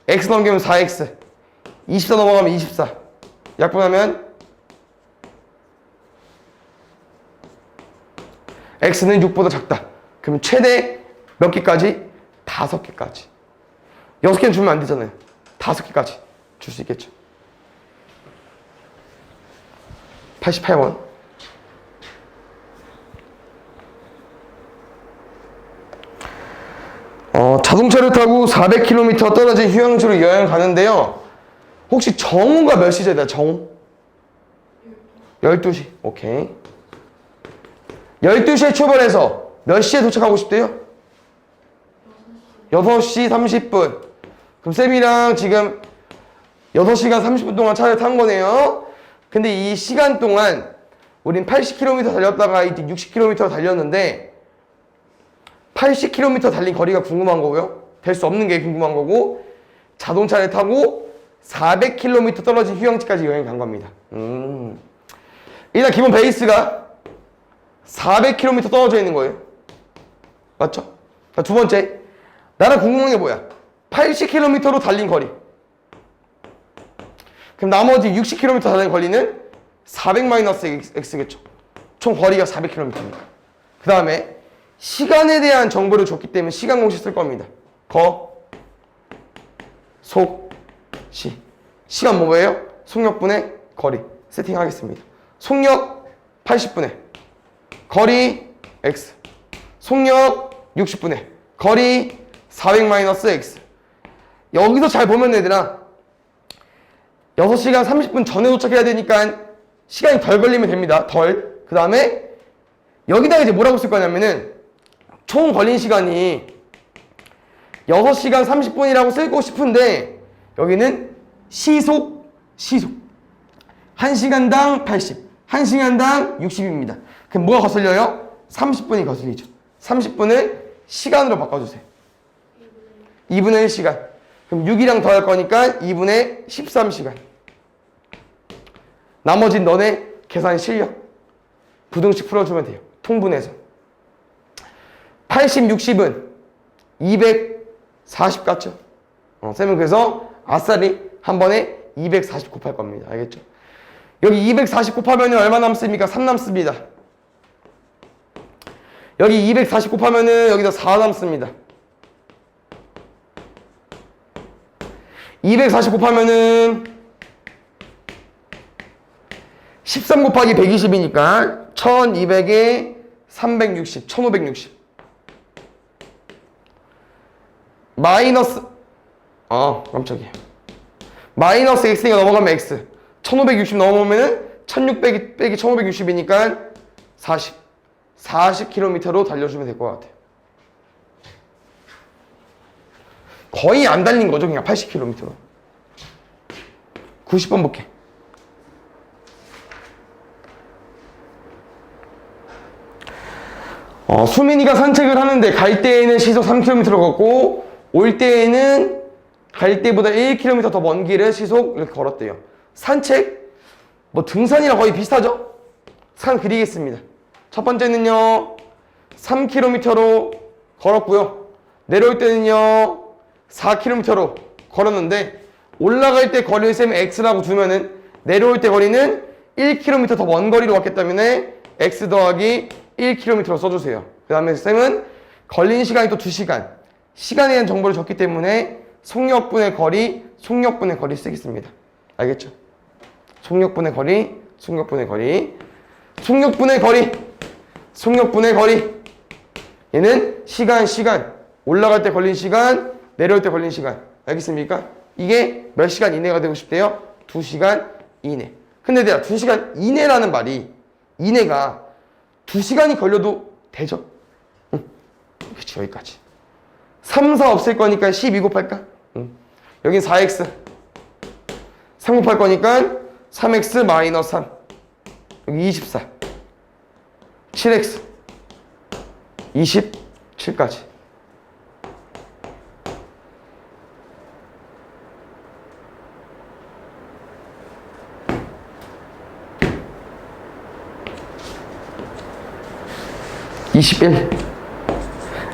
x 넘기면 4x. 24 넘어가면 24. 약분하면 x는 6보다 작다. 그럼 최대 몇 개까지? 5개까지. 6개는 주면 안 되잖아요. 5개까지 줄 수 있겠죠. 88번. 자동차를 타고 400km 떨어진 휴양지로 여행 가는데요. 혹시 정오가 몇 시죠? 정오? 12시. 오케이. 12시에 출발해서 몇 시에 도착하고 싶대요? 6시 30분. 그럼 쌤이랑 지금 6시간 30분 동안 차를 탄 거네요. 근데 이 시간 동안 우린 80km 달렸다가 이제 60km 달렸는데 80km 달린 거리가 궁금한 거고요. 될 수 없는 게 궁금한 거고 자동차를 타고 400km 떨어진 휴양지까지 여행 간 겁니다. 일단 기본 베이스가 400km 떨어져 있는 거예요. 맞죠? 자, 두 번째, 나는 궁금한 게 뭐야? 80km로 달린 거리. 그럼 나머지 60km 달린 거리는 400-x겠죠. 총 거리가 400km니까. 그 다음에 시간에 대한 정보를 줬기 때문에 시간 공식 쓸 겁니다. 시. 시간 뭐예요? 속력분의 거리. 세팅하겠습니다. 속력 80분의 거리 x. 속력 60분의 거리 400-x. 여기서 잘 보면 얘들아 6시간 30분 전에 도착해야 되니까 시간이 덜 걸리면 됩니다. 덜. 그 다음에 여기다가 이제 뭐라고 쓸 거냐면은 총 걸린 시간이 6시간 30분이라고 쓰고 싶은데 여기는 시속 1시간당 80, 1시간당 60입니다. 그럼 뭐가 거슬려요? 30분이 거슬리죠. 30분을 시간으로 바꿔주세요. 2분의 1시간. 그럼 6이랑 더할 거니까 2분의 13시간. 나머진 너네 계산 실력. 부등식 풀어주면 돼요. 통분해서. 80, 60은 240 같죠? 쌤은 그래서 아싸리 한 번에 240 곱할 겁니다. 알겠죠? 여기 240 곱하면 얼마 남습니까? 3 남습니다. 여기 240 곱하면 여기다 4 남습니다. 240 곱하면은 13 곱하기 120이니까 1200에 360, 1560. 마이너스 깜짝이야. 마이너스 x가 넘어가면 x. 1560 넘어오면은 1600 빼기 1560이니까 40km로 달려주면 될 것 같아요. 거의 안 달린 거죠. 그냥 80km로. 90번 볼게. 수민이가 산책을 하는데 갈 때에는 시속 3km로 걷고 올 때에는 갈 때보다 1km 더 먼 길을 시속 이렇게 걸었대요. 산책? 뭐 등산이랑 거의 비슷하죠? 산 그리겠습니다. 첫 번째는요 3km로 걸었고요. 내려올 때는요 4km로 걸었는데 올라갈 때 거리를 쌤 x라고 두면은 내려올 때 거리는 1km 더 먼 거리로 왔기 때문에 x 더하기 1km로 써주세요. 그 다음에 쌤은 걸린 시간이 또 2시간. 시간에 대한 정보를 줬기 때문에 속력분의 거리 쓰겠습니다. 알겠죠? 속력분의 거리. 얘는 시간. 올라갈 때 걸린 시간, 내려올 때 걸린 시간. 알겠습니까? 이게 몇 시간 이내가 되고 싶대요? 2시간 이내. 근데 내가 2시간 이내라는 말이 이내가 2시간이 걸려도 되죠? 응. 그치, 여기까지. 3, 4 없을 거니까 12 곱할까? 응. 여긴 4x. 3 곱할 거니까 3x 마이너스 3. 여기 24. 7x. 27까지.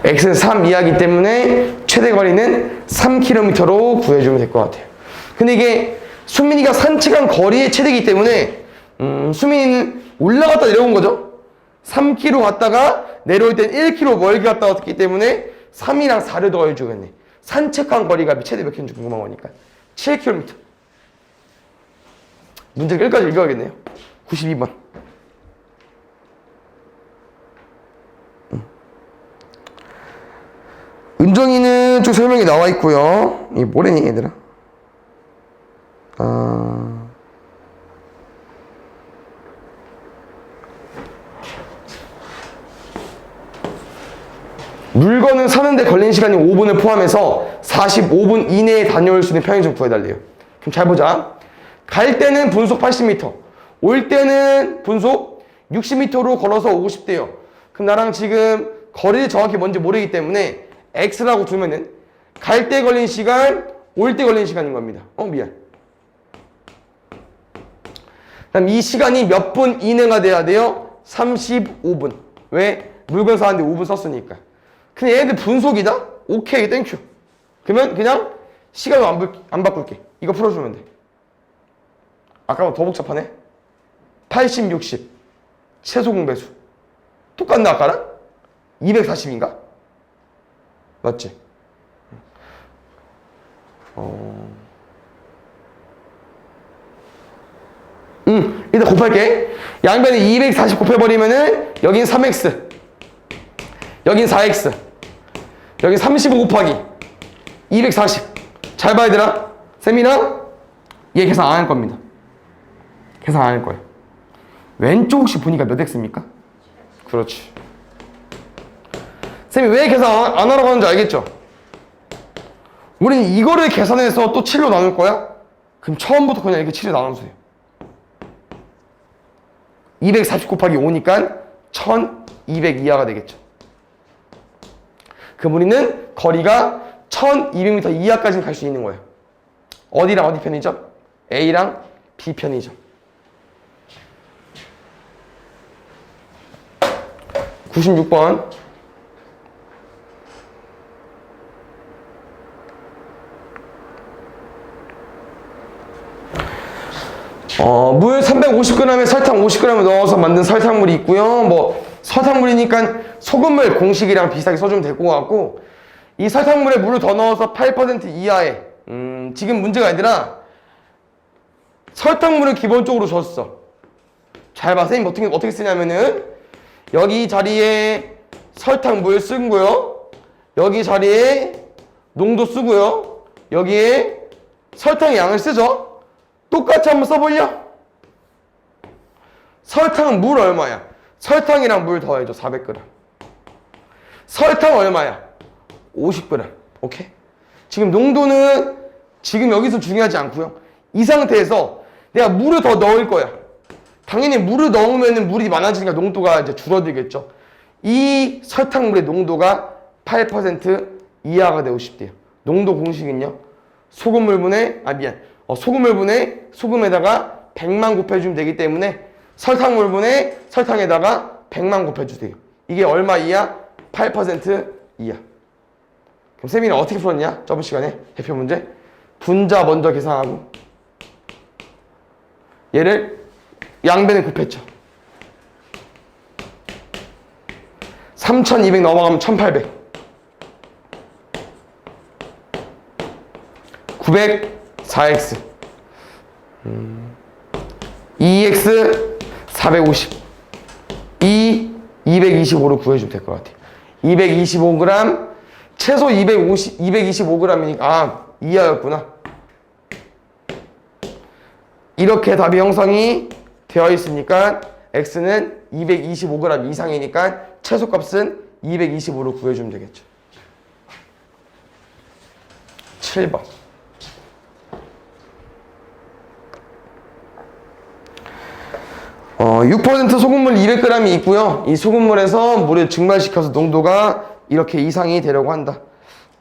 x는 3 이하기 때문에 최대 거리는 3km로 구해주면 될 것 같아요. 근데 이게 수민이가 산책한 거리의 최대이기 때문에 수민이는 올라갔다 내려온 거죠. 3km 갔다가 내려올 땐 1km 멀게 갔다 왔기 때문에 3이랑 4를 더해주겠네. 산책한 거리가 최대 몇 킬로인지 궁금한 거니까 7km. 문제 끝까지 읽어야겠네요. 92번. 은정이는 쭉 설명이 나와 있고요. 이게 뭐래니 얘들아? 물건을 사는데 걸린 시간이 5분을 포함해서 45분 이내에 다녀올 수 있는 편의점 구해달래요. 그럼 잘 보자. 갈 때는 분속 80m, 올 때는 분속 60m로 걸어서 오고 싶대요. 그럼 나랑 지금 거리를 정확히 뭔지 모르기 때문에 X라고 두면은 갈 때 걸린 시간, 올 때 걸린 시간인 겁니다. 미안. 그럼 이 시간이 몇 분 이내가 돼야 돼요? 35분. 왜? 물건 사는데 5분 썼으니까. 그냥 얘네들 분속이다? 오케이, 땡큐. 그러면 그냥 시간을 안 바꿀게. 이거 풀어주면 돼. 아까보다 더 복잡하네? 80, 60. 최소 공배수. 똑같나, 아까랑? 240인가? 맞지? 일단 곱할게. 양변에 240 곱해버리면은 여긴 3x, 여긴 4x, 여기 35 곱하기 240. 잘 봐, 얘들아. 쌤이랑 얘 계산 안 할 겁니다. 계산 안 할 거예요. 왼쪽 혹시 보니까 몇 x입니까? 그렇지. 쌤이 왜 계산 안 하라고 하는지 알겠죠? 우린 이거를 계산해서 또 7로 나눌 거야? 그럼 처음부터 그냥 이렇게 7로 나눠주세요. 240 곱하기 5니까 1200 이하가 되겠죠. 그럼 우리는 거리가 1200m 이하까지 갈 수 있는 거예요. 어디랑 어디 편이죠? A랑 B 편이죠. 96번. 물 350g에 설탕 50g을 넣어서 만든 설탕물이 있고요. 뭐 설탕물이니까 소금물 공식이랑 비슷하게 써주면 될 것 같고, 이 설탕물에 물을 더 넣어서 8% 이하에, 지금 문제가 아니라 설탕물을 기본적으로 줬어. 잘 봐. 선생님 어떻게 쓰냐면은 여기 자리에 설탕물 쓰고요, 여기 자리에 농도 쓰고요, 여기에 설탕의 양을 쓰죠. 똑같이 한번 써볼려? 설탕은 물 얼마야? 설탕이랑 물 더해줘. 400g. 설탕 얼마야? 50g. 오케이? 지금 농도는 지금 여기서 중요하지 않고요. 이 상태에서 내가 물을 더 넣을 거야. 당연히 물을 넣으면 물이 많아지니까 농도가 이제 줄어들겠죠. 이 설탕물의 농도가 8% 이하가 되고 싶대요. 농도 공식은요, 소금물분의 소금물분의 소금에다가 100만 곱해주면 되기 때문에 설탕물분의 설탕에다가 100만 곱해주세요. 이게 얼마 이하? 8% 이하. 그럼 쌤이는 어떻게 풀었냐? 저번 시간에 대표 문제. 분자 먼저 계산하고 얘를 양변에 곱했죠. 3200 넘어가면 1800. 900 4x 2x 450 225로 구해주면 될 것 같아요. 225g 최소 225g이니까 이하였구나. 이렇게 답이 형성이 되어 있으니까 x는 225g 이상이니까 최소값은 225로 구해주면 되겠죠. 7번. 6% 소금물 200g이 있고요. 이 소금물에서 물을 증발시켜서 농도가 이렇게 이상이 되려고 한다.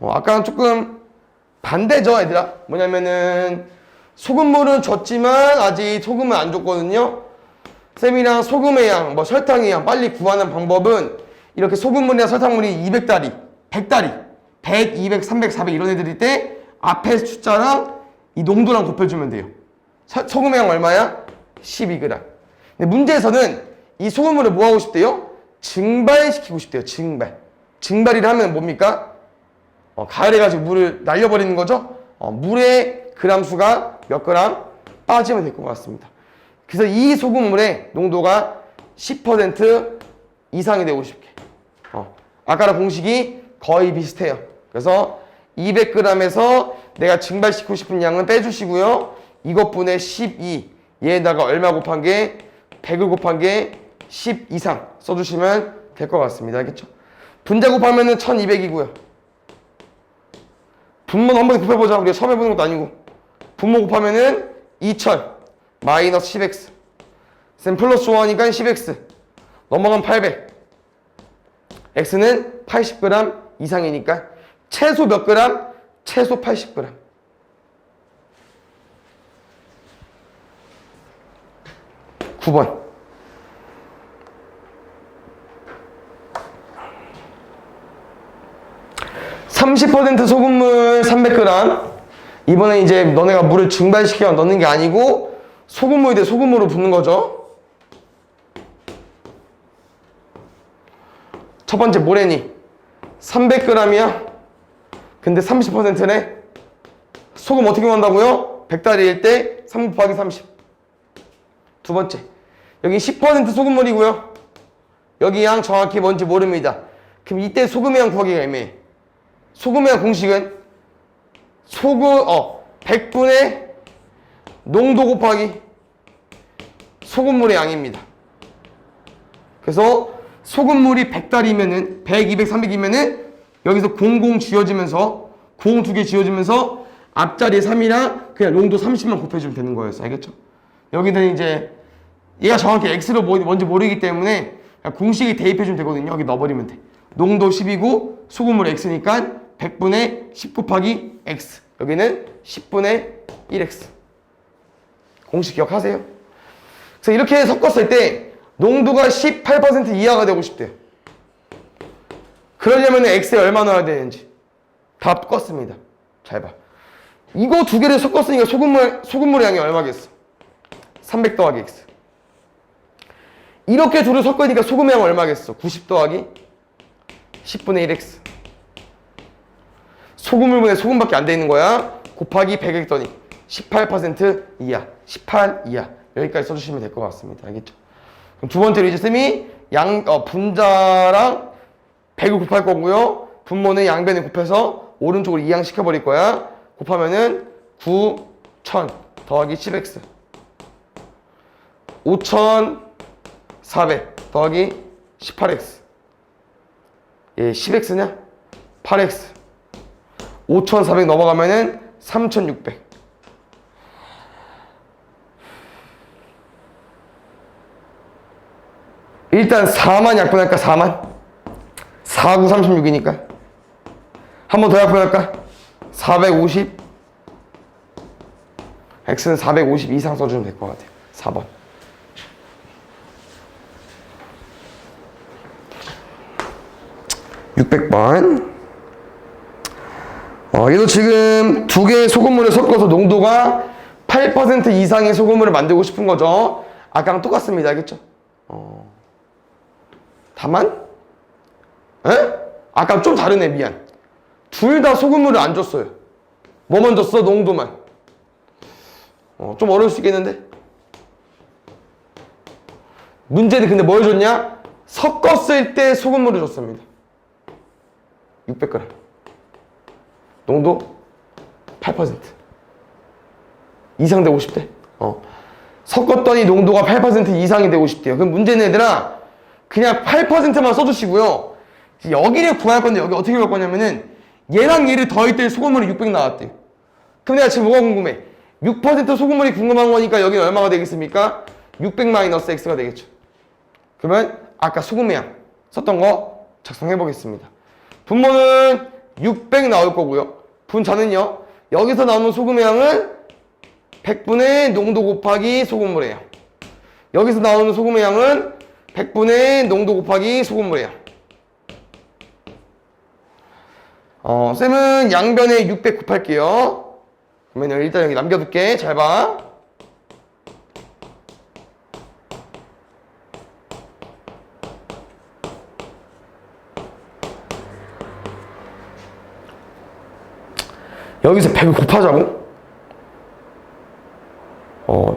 아까랑 조금 반대죠, 얘들아. 뭐냐면은 소금물은 줬지만 아직 소금은 안 줬거든요. 쌤이랑 소금의 양, 설탕의 양 빨리 구하는 방법은 이렇게 소금물이나 설탕물이 200다리, 100다리, 100, 200, 300, 400 이런 애들일 때 앞에 숫자랑 이 농도랑 곱해주면 돼요. 소금의 양 얼마야? 12g. 근데 문제에서는 이 소금물을 뭐 하고 싶대요? 증발시키고 싶대요. 증발이라 하면 뭡니까? 가열해가지고 물을 날려버리는 거죠. 물의 그람 수가 몇 그람 빠지면 될 것 같습니다. 그래서 이 소금물의 농도가 10% 이상이 되고 싶게. 아까랑 공식이 거의 비슷해요. 그래서 200g에서 내가 증발시키고 싶은 양은 빼주시고요. 이것분의 12 얘에다가 얼마 곱한 게 100을 곱한 게 10 이상 써주시면 될 것 같습니다. 알겠죠? 분자 곱하면은 1200이고요. 분모는 한번 곱해보자. 우리가 처음 해보는 것도 아니고. 분모 곱하면은 2000 마이너스 10x 쌤 플러스 5하니까 10x 넘어가면 800 x는 80g 이상이니까 최소 몇 그램? 최소 80g. (9번) 30% 소금물 300g. 이번에 이제 너네가 물을 증발시켜 넣는 게 아니고 소금물이 돼 소금물로 붓는 거죠. 첫 번째 뭐래니? 300g이야. 근데 30%네. 소금 어떻게 구한다고요? 100달러일 때 3 곱하기 30. 두 번째. 여기 10% 소금물이고요. 여기 양 정확히 뭔지 모릅니다. 그럼 이때 소금의 양 구하기가 애매해. 소금의 양 공식은 100분의 농도 곱하기 소금물의 양입니다. 그래서 소금물이 100달이면은 100, 200, 300이면은 여기서 00 지어지면서 0 두 개 지어지면서 앞자리에 3이랑 그냥 농도 30만 곱해주면 되는 거였어. 알겠죠? 여기는 이제 얘가 정확히 x로 뭔지 모르기 때문에 그냥 공식에 대입해주면 되거든요. 여기 넣어버리면 돼. 농도 10이고 소금물 x니까 100분의 10 곱하기 x. 여기는 10분의 1x. 공식 기억하세요? 그래서 이렇게 섞었을 때 농도가 18% 이하가 되고 싶대요. 그러려면 x에 얼마 넣어야 되는지 다 껐습니다. 잘 봐. 이거 두 개를 섞었으니까 소금물의 양이 얼마겠어? 300 더하기 x. 이렇게 둘을 섞으니까 소금의 양은 얼마겠어? 90 더하기 10분의 1x. 소금물분에 소금밖에 안 돼 있는 거야. 곱하기 100 했더니 18% 이하, 18 이하. 여기까지 써주시면 될 것 같습니다. 알겠죠? 그럼 두 번째로 이제 쌤이 분자랑 100을 곱할 거고요. 분모는 양변에 곱해서 오른쪽으로 이항 시켜버릴 거야. 곱하면은 9000 더하기 10x. 5400 더하기 18x. 얘 10x냐? 8x. 5400 넘어가면은 3600. 일단 4만 약분할까? 4만? 4, 9, 36이니까. 한 번 더 약분할까? 450. x는 450 이상 써주면 될 것 같아요. 4번. (600번) 얘도 지금 두 개의 소금물을 섞어서 농도가 8% 이상의 소금물을 만들고 싶은 거죠. 아까랑 똑같습니다. 알겠죠? 다만 아까 좀 다르네. 미안. 둘 다 소금물을 안 줬어요. 뭐만 줬어? 농도만. 좀 어려울 수 있겠는데? 문제는 근데 뭘 줬냐? 섞었을 때 소금물을 줬습니다. 600g. 농도 8%. 이상 되고 싶대. 섞었더니 농도가 8% 이상이 되고 싶대요. 그럼 문제는 얘들아, 그냥 8%만 써주시고요. 여기를 구할 건데 여기 어떻게 구할 거냐면은 얘랑 얘를 더할 때 소금물이 600 나왔대요. 그럼 내가 지금 뭐가 궁금해? 6% 소금물이 궁금한 거니까 여기 얼마가 되겠습니까? 600 마이너스 x가 되겠죠. 그러면 아까 소금의 양 썼던 거 작성해 보겠습니다. 분모는 600 나올 거고요. 분자는요. 여기서 나오는 소금의 양은 100분의 농도 곱하기 소금물의 양. 여기서 나오는 소금의 양은 100분의 농도 곱하기 소금물의 양. 쌤은 양변에 600 곱할게요. 그러면 일단 여기 남겨둘게. 잘 봐. 여기서 100을 곱하자고?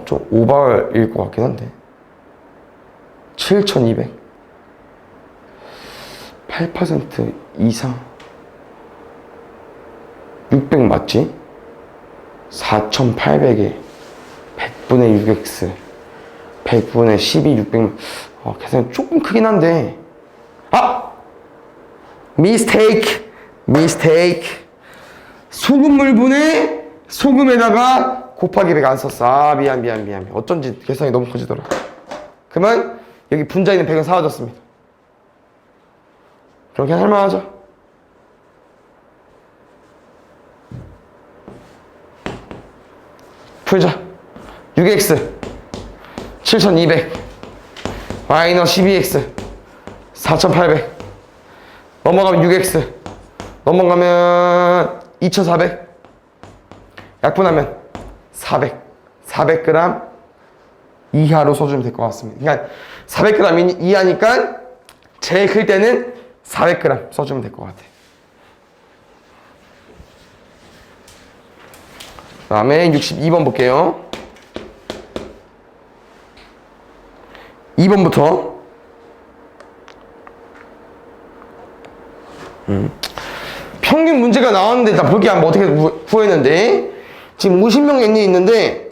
좀 오버일 것 같긴 한데. 7200. 8% 이상. 600 맞지? 4,800에 100분의 6x 100분의 12 600 계산이 조금 크긴 한데 미스테이크 소금물분에 소금에다가 곱하기 100 안 썼어. 미안. 어쩐지 계산이 너무 커지더라. 그러면 여기 분자 있는 100은 사라졌습니다. 그렇게 할만하죠? 풀자. 6x 7200 마이너스 12x 4800 넘어가면 6x 넘어가면 2400 약분하면 400g 이하로 써주면 될 것 같습니다. 그러니까 400g 이하니까 제일 클 때는 400g 써주면 될 것 같아. 그 다음에 62번 볼게요. 2번부터 평균 문제가 나왔는데 일단 볼게 한번 어떻게 구했는데 지금 50명 이 있는데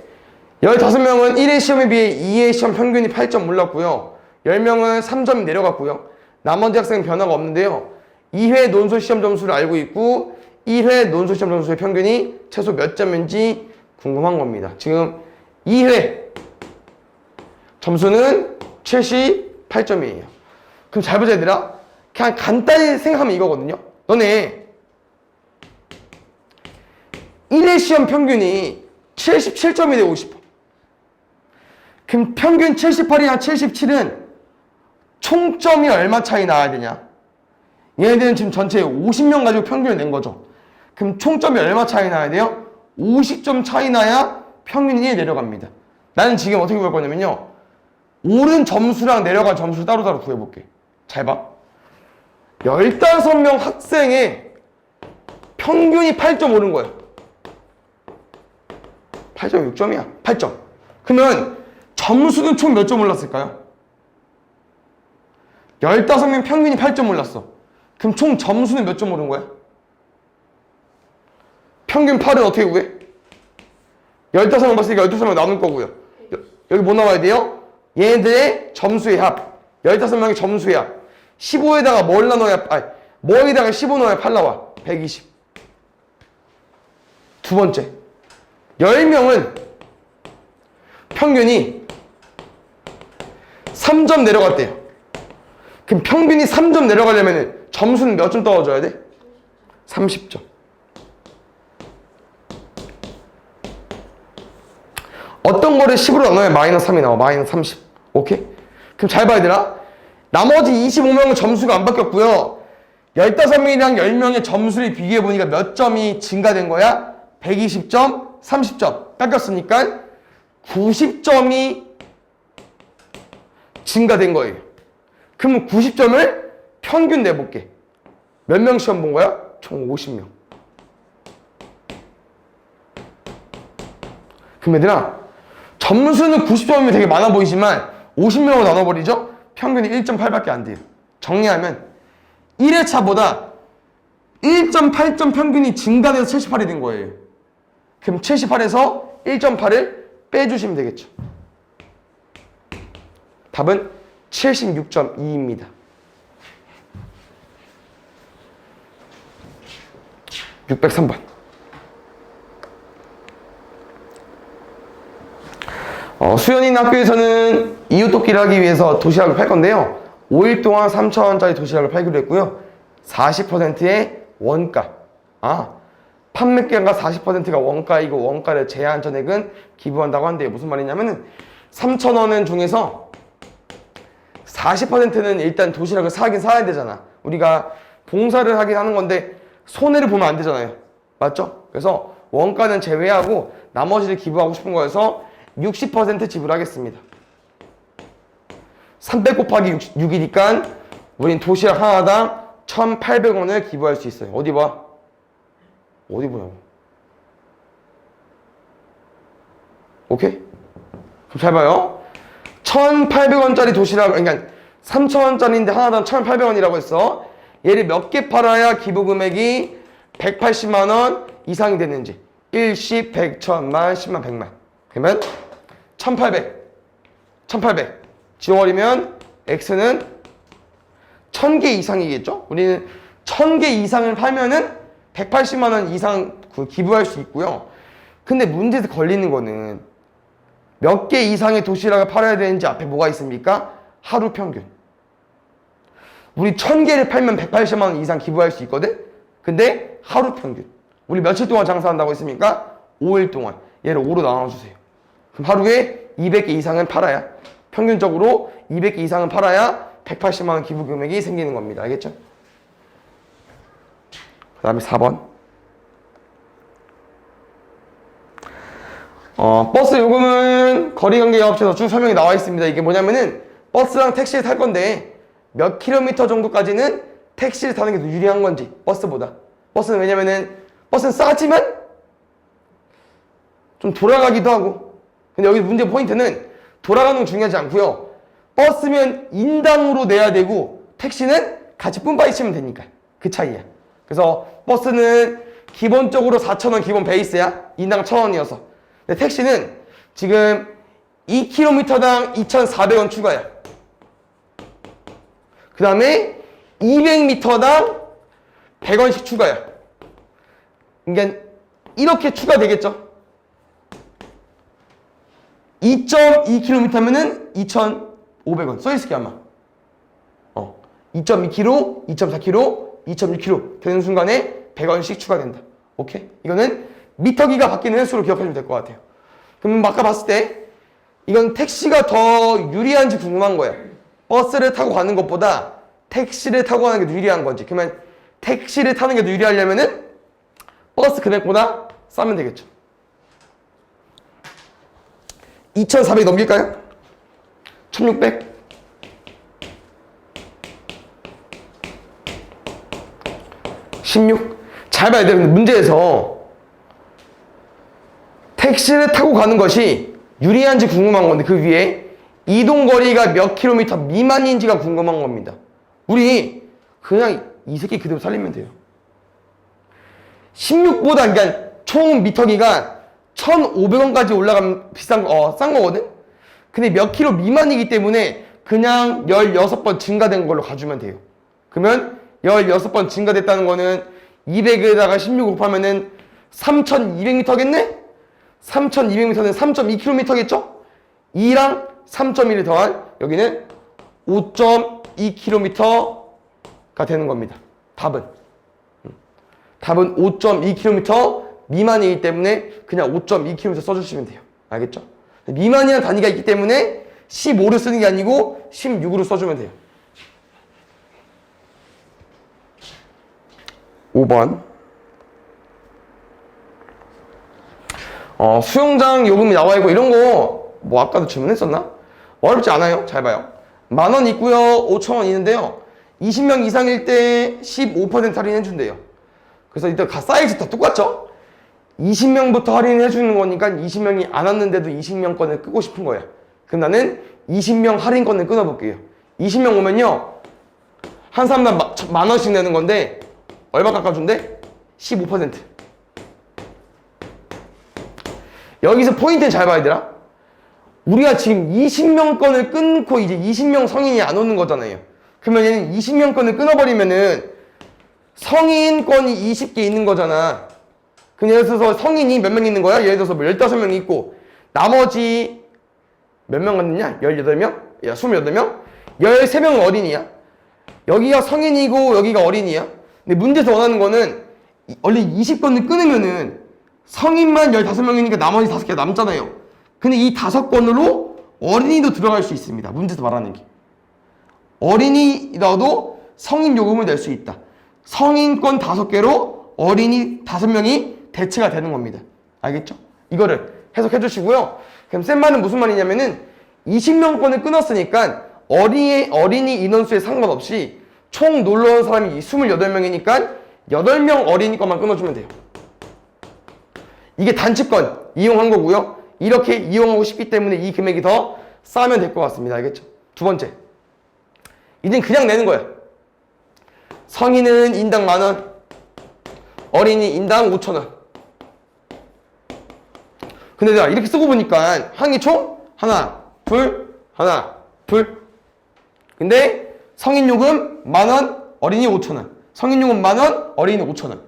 15명은 1회 시험에 비해 2회 시험 평균이 8점 올랐고요. 10명은 3점이 내려갔고요. 나머지 학생은 변화가 없는데요. 2회 논술 시험 점수를 알고 있고 1회 논술 시험 점수의 평균이 최소 몇 점인지 궁금한 겁니다. 지금 2회 점수는 78점이에요. 그럼 잘 보자 얘들아. 그냥 간단히 생각하면 이거거든요. 너네 1회 시험 평균이 77점이 되고 싶어. 그럼 평균 78이랑 77은 총점이 얼마 차이 나야 되냐? 얘네들은 지금 전체 50명 가지고 평균을 낸 거죠. 그럼 총점이 얼마 차이 나야 돼요? 50점 차이 나야 평균이 1 내려갑니다. 나는 지금 어떻게 구할 거냐면요. 오른 점수랑 내려간 점수를 따로따로 구해볼게. 잘 봐. 15명 학생의 평균이 8점 오른 거예요. 8점 6점이야. 8점. 그러면 점수는 총 몇 점 올랐을까요? 15명 평균이 8점 올랐어. 그럼 총 점수는 몇 점 오른 거야? 평균 8은 어떻게 구해? 15명 봤으니까 12명 나눌 거고요. 여기 뭐 나와야 돼요? 얘네들의 점수의 합. 15명의 점수의 합. 15에다가 뭘 나눠야, 뭐에다가 15 넣어야 8 나와. 120. 두 번째. 10명은 평균이 3점 내려갔대요. 그럼 평균이 3점 내려가려면 점수는 몇 점 떨어져야 돼? 30점. 어떤 거를 10으로 나눠야 마이너스 3이 나와. 마이너스 30. 오케이? 그럼 잘 봐야 되나? 나머지 25명은 점수가 안 바뀌었고요. 15명이랑 10명의 점수를 비교해보니까 몇 점이 증가된 거야? 120점, 30점. 깎였으니까 90점이 증가된 거예요. 그러면 90점을 평균 내볼게. 몇 명 시험 본 거야? 총 50명. 그럼 얘들아, 점수는 90점이면 되게 많아 보이지만 50명으로 나눠버리죠? 평균이 1.8밖에 안 돼요. 정리하면 1회차보다 1.8점 평균이 증가돼서 78이 된 거예요. 그럼 78에서 1.8을 빼주시면 되겠죠. 답은 76.2입니다. (603번) 수연이 있는 학교에서는 이웃돕기를 하기 위해서 도시락을 팔 건데요. 5일 동안 3,000원짜리 도시락을 팔기로 했고요. 40%의 원가. 판매가가 40%가 원가이고 원가를 제한 전액은 기부한다고 한대요. 무슨 말이냐면은 3,000원은 중에서 40%는 일단 도시락을 사긴 사야 되잖아. 우리가 봉사를 하긴 하는 건데 손해를 보면 안 되잖아요. 맞죠? 그래서 원가는 제외하고 나머지를 기부하고 싶은 거여서 60% 지불하겠습니다. 300 곱하기 6이니까 우린 도시락 하나당 1,800원을 기부할 수 있어요. 어디 봐? 어디 보냐고. 오케이? 그럼 잘 봐요. 1,800원짜리 도시락, 그러니까 3,000원짜리인데 하나당 1,800원이라고 했어. 얘를 몇 개 팔아야 기부 금액이 180만원, 이상이 됐는지 1, 10, 100, 1000만, 10만, 100만 그러면 1800 지워버리면 X는 1000개 이상이겠죠? 우리는 1000개 이상을 팔면은 180만 원 이상 기부할 수 있고요. 근데 문제에서 걸리는 거는 몇 개 이상의 도시락을 팔아야 되는지 앞에 뭐가 있습니까? 하루 평균. 우리 1000개를 팔면 180만 원 이상 기부할 수 있거든? 근데 하루 평균. 우리 며칠 동안 장사한다고 했습니까? 5일 동안. 얘를 5로 나눠주세요. 그럼 하루에 200개 이상은 팔아야, 평균적으로 200개 이상은 팔아야 180만 원 기부 금액이 생기는 겁니다. 알겠죠? 그 다음에 4번. 버스 요금은 거리관계업체에서 쭉 설명이 나와 있습니다. 이게 뭐냐면은 버스랑 택시를 탈 건데 몇 킬로미터 정도까지는 택시를 타는 게 더 유리한 건지 버스보다. 버스는 왜냐면은 버스는 싸지만 좀 돌아가기도 하고. 근데 여기 문제 포인트는 돌아가는 건 중요하지 않고요. 버스면 인당으로 내야 되고 택시는 같이 뿜빠이 치면 되니까 그 차이야. 그래서 버스는 기본적으로 4,000원 기본 베이스야. 인당 1,000원이어서. 근데 택시는 지금 2km당 2,400원 추가야. 그 다음에 200m당 100원씩 추가야. 그러니까 이렇게 추가되겠죠. 2.2km면은 2,500원 써있을게 아마. 2.2km, 2.4km, 2.6km 되는 순간에 100원씩 추가된다. 오케이? 이거는 미터기가 바뀌는 횟수로 기억하시면 될 것 같아요. 그럼 아까 봤을 때 이건 택시가 더 유리한지 궁금한 거예요. 버스를 타고 가는 것보다 택시를 타고 가는 게 더 유리한 건지. 그러면 택시를 타는 게 더 유리하려면은 버스 금액보다 싸면 되겠죠. 2,400 넘길까요? 1,600? 16? 잘 봐야 돼요. 근데 문제에서 택시를 타고 가는 것이 유리한지 궁금한 건데 그 위에 이동거리가 몇 킬로미터 미만인지가 궁금한 겁니다. 우리 그냥 이 새끼 그대로 살리면 돼요. 16보다 그러니까 총 미터기가 1,500원까지 올라가면 싼 거거든? 근데 몇 킬로 미만이기 때문에 그냥 16번 증가된 걸로 가주면 돼요. 그러면 16번 증가됐다는 거는 200에다가 16 곱하면은 3,200m겠네? 3,200m는 3.2km겠죠? 2랑 3.1을 더한 여기는 5.2km가 되는 겁니다. 답은 5.2km 미만이기 때문에 그냥 5.2km 써주시면 돼요. 알겠죠? 미만이라는 단위가 있기 때문에 15를 쓰는 게 아니고 16으로 써주면 돼요. 5번. 수영장 요금이 나와 있고 이런 거 뭐 아까도 질문했었나? 어렵지 않아요. 잘 봐요. 10,000원 있고요. 5,000원 있는데요. 20명 이상일 때 15% 할인해준대요. 그래서 이때 사이즈 다 똑같죠? 20명부터 할인해주는 거니까 20명이 안 왔는데도 20명권을 끄고 싶은 거야. 그럼 나는 20명 할인권을 끊어볼게요. 20명 오면요. 한 사람당 10,000원씩 내는 건데 얼마 깎아준대? 15%. 여기서 포인트는 잘 봐야 되라. 우리가 지금 20명권을 끊고 이제 20명 성인이 안 오는 거잖아요. 그러면 얘는 20명권을 끊어버리면은 성인권이 20개 있는 거잖아. 그럼 예를 들어서 성인이 몇 명 있는 거야? 예를 들어서 뭐 15명 있고 나머지 몇 명 갔느냐? 18명? 야, 28명? 13명은 어린이야. 여기가 성인이고 여기가 어린이야. 근데 문제에서 원하는 거는 원래 20권을 끊으면은 성인만 15명이니까 나머지 5개가 남잖아요. 근데 이 5권으로 어린이도 들어갈 수 있습니다. 문제에서 말하는 게. 어린이라도 성인 요금을 낼 수 있다. 성인권 5개로 어린이 5명이 대체가 되는 겁니다. 알겠죠? 이거를 해석해 주시고요. 그럼 센 말은 무슨 말이냐면은 20명권을 끊었으니까 어린이 인원수에 상관없이 총 놀러 온 사람이 28명이니까 8명 어린이 것만 끊어주면 돼요. 이게 단체권 이용한 거고요. 이렇게 이용하고 싶기 때문에 이 금액이 더 싸면 될 것 같습니다. 알겠죠? 두 번째. 이젠 그냥 내는 거야. 성인은 인당 10,000원, 어린이 인당 5,000원. 근데 내가 이렇게 쓰고 보니까 항이 총 하나, 둘, 하나, 둘. 근데 성인요금 10,000원, 어린이 5,000원. 성인요금 10,000원, 어린이 5,000원.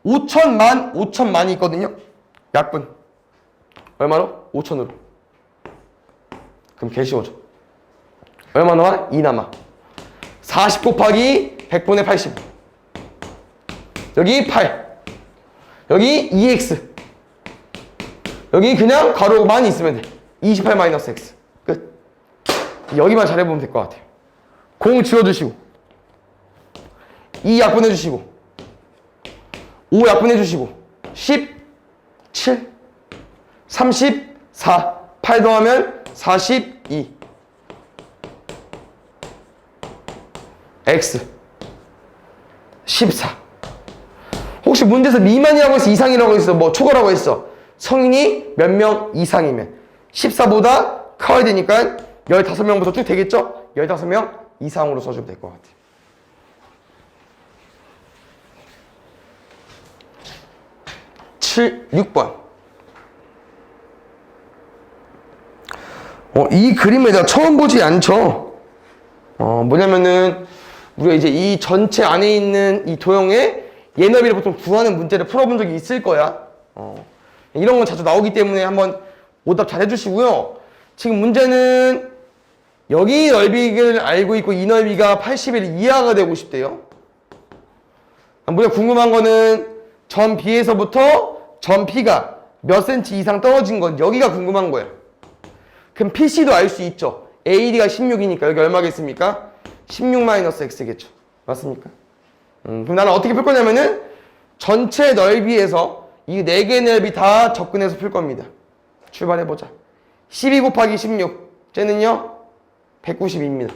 5,000만, 5,000만이 있거든요. 약분. 얼마로? 5,000으로. 그럼 개 쉬워져. 얼마 나와? 2 남아. 40 곱하기 100분의 80. 여기 8. 여기 2x. 여기 그냥 가로만 있으면 돼. 28 마이너스 x. 끝. 여기만 잘해보면 될 것 같아요. 공 지워주시고 2 약분해주시고 5 약분해주시고 17 34 8 더하면 42 x 14. 혹시 문제에서 미만이라고 했어, 이상이라고 했어, 뭐 초과라고 했어. 성인이 몇 명 이상이면 14보다 커야 되니까 15명부터 쭉 되겠죠? 15명 이상으로 써주면 될 것 같아요. 6번. 이 그림을 내가 처음 보지 않죠? 뭐냐면은 우리가 이제 이 전체 안에 있는 이 도형의 예너비를 보통 구하는 문제를 풀어본 적이 있을 거야. 이런 건 자주 나오기 때문에 한번 오답 잘 해주시고요. 지금 문제는 여기 넓이를 알고 있고 이 넓이가 80일 이하가 되고 싶대요. 우리가 궁금한 거는 점 B에서부터 점 P가 몇 cm 이상 떨어진 건 여기가 궁금한 거예요. 그럼 PC도 알 수 있죠. AD가 16이니까 여기 얼마겠습니까? 16-x겠죠. 맞습니까? 그럼 나는 어떻게 풀 거냐면은 전체 넓이에서 이 4개의 넓이 다 접근해서 풀 겁니다. 출발해보자. 12 곱하기 16. 쟤는요? 192입니다.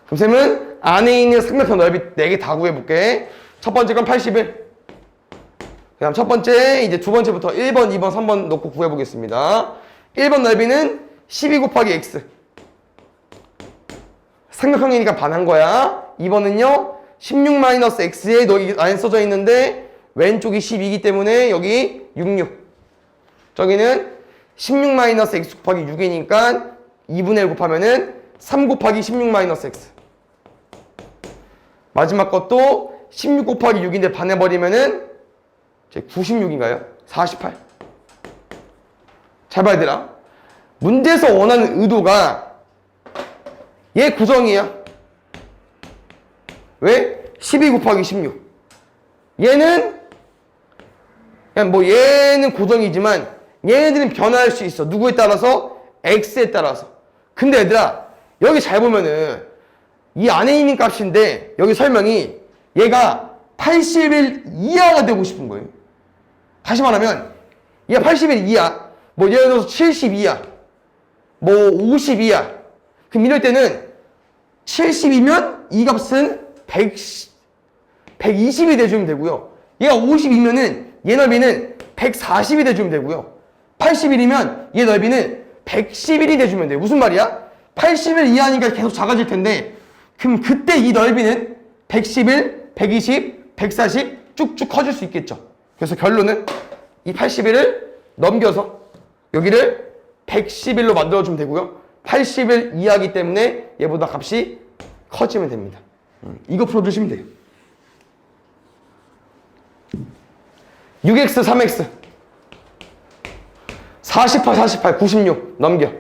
그럼 쌤은 안에 있는 삼각형 넓이 4개 다 구해볼게. 첫 번째 건 81. 그 다음 첫 번째, 이제 두 번째부터 1번, 2번, 3번 놓고 구해보겠습니다. 1번 넓이는 12 곱하기 x. 삼각형이니까 반한 거야. 2번은요, 16-x에 여기 안에 써져 있는데 왼쪽이 12이기 때문에 여기 66. 저기는 16-x 곱하기 6이니까 2분의 1 곱하면은 3 곱하기 16-x. 마지막 것도 16 곱하기 6인데 반해버리면은 96인가요? 48. 잘 봐야 되나? 문제에서 원하는 의도가 얘 구성이야. 왜? 12 곱하기 16. 얘는 그냥 뭐 얘는 고정이지만 얘네들은 변화할 수 있어. 누구에 따라서? x에 따라서. 근데 얘들아 여기 잘 보면은 이 안에 있는 값인데 여기 설명이 얘가 80일 이하가 되고 싶은 거예요. 다시 말하면 얘가 80일 이하, 뭐 예를 들어서 70 이하, 뭐 50 이하. 그럼 이럴 때는 70이면 이 값은 120이 돼주면 되고요. 얘가 52면은 얘 넓이는 140이 돼주면 되고요. 80일이면 얘 넓이는 111이 돼주면 돼요. 무슨 말이야? 80일 이하니까 계속 작아질 텐데 그럼 그때 이 넓이는 111, 120, 140 쭉쭉 커질 수 있겠죠. 그래서 결론은 이 80일을 넘겨서 여기를 111로 만들어주면 되고요. 80일 이하이기 때문에 얘보다 값이 커지면 됩니다. 이거 풀어주시면 돼요. 6x, 3x 48, 48, 96 넘겨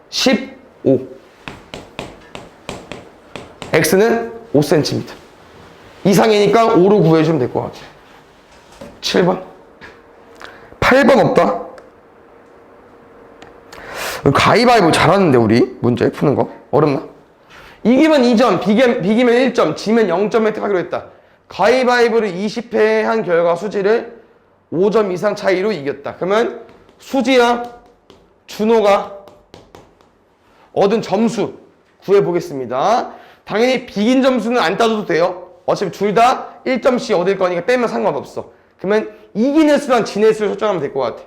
15 x는 5cm 이상이니까 5로 구해주면 될 것 같아요. 7번 8번 없다. 가위바위보 잘하는데 우리 문제 푸는 거 어렵나? 이기면 2점, 비기면 1점, 지면 0점 획득하기로 했다. 가위바위보를 20회 한 결과 수지를 5점 이상 차이로 이겼다. 그러면 수지랑 준호가 얻은 점수 구해보겠습니다. 당연히 비긴 점수는 안 따져도 돼요. 어차피 둘 다 1점씩 얻을 거니까 빼면 상관없어. 그러면 이긴 횟수랑 진 횟수를 설정하면 될 것 같아.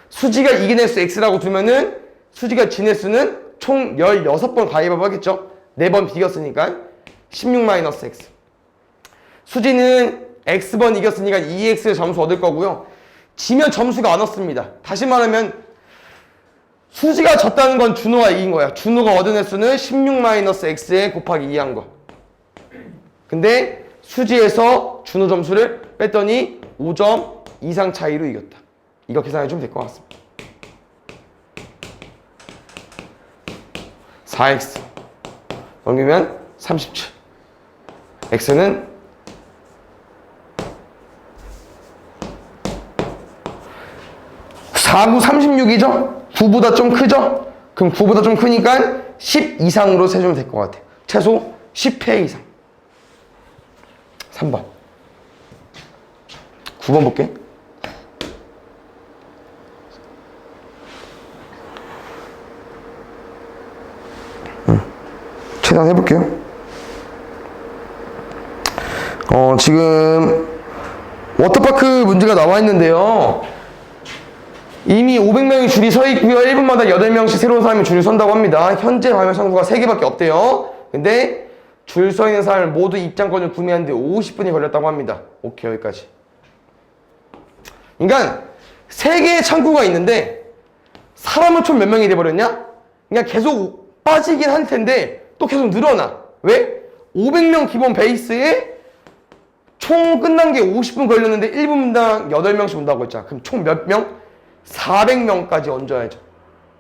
수지가 이긴 횟수 x라고 두면은 수지가 진 횟수는 총 16번 가위바위보 하겠죠. 4번 비겼으니까 16-x. 수지는 X번 이겼으니까 2X 점수 얻을 거고요. 지면 점수가 안 얻습니다. 다시 말하면 수지가 졌다는 건 준호가 이긴 거야. 준호가 얻은 횟수는 16-X에 곱하기 2한 거. 근데 수지에서 준호 점수를 뺐더니 5점 이상 차이로 이겼다. 이거 계산해 주면 될 것 같습니다. 4X 넘기면 37. X는 4, 9, 36이죠? 9보다 좀 크죠? 그럼 9보다 좀 크니까 10 이상으로 세주면 될 것 같아요. 최소 10회 이상. 3번. 9번 볼게. 최대한 해볼게요. 지금 워터파크 문제가 나와 있는데요. 이미 500명이 줄이 서 있고요. 1분마다 8명씩 새로운 사람이 줄을 선다고 합니다. 현재 발매 창구가 3개밖에 없대요. 근데 줄 서 있는 사람을 모두 입장권을 구매하는데 50분이 걸렸다고 합니다. 오케이, 여기까지. 그러니까 3개의 창구가 있는데 사람은 총 몇 명이 돼버렸냐? 그냥 계속 빠지긴 할 텐데 또 계속 늘어나. 왜? 500명 기본 베이스에 총 끝난 게 50분 걸렸는데 1분당 8명씩 온다고 했잖아. 그럼 총 몇 명? 400명까지 얹어야죠.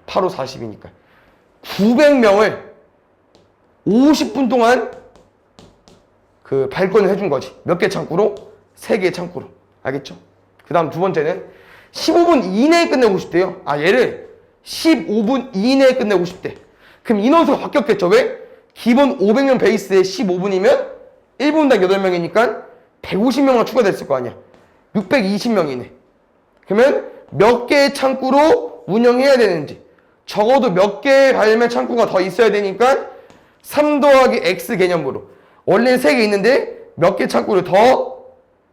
8, 5, 40이니까. 900명을 50분 동안 그 발권을 해준 거지. 몇 개 창구로? 3개의 창구로. 알겠죠? 그 다음 두 번째는 15분 이내에 끝내고 싶대요. 얘를 15분 이내에 끝내고 싶대. 그럼 인원수가 바뀌었겠죠? 왜? 기본 500명 베이스에 15분이면 1분당 8명이니까 150명만 추가됐을 거 아니야. 620명이네. 그러면 몇 개의 창구로 운영해야 되는지, 적어도 몇 개의 발매 창구가 더 있어야 되니까 3 더하기 X 개념으로 원래는 3개 있는데 몇 개 창구를 더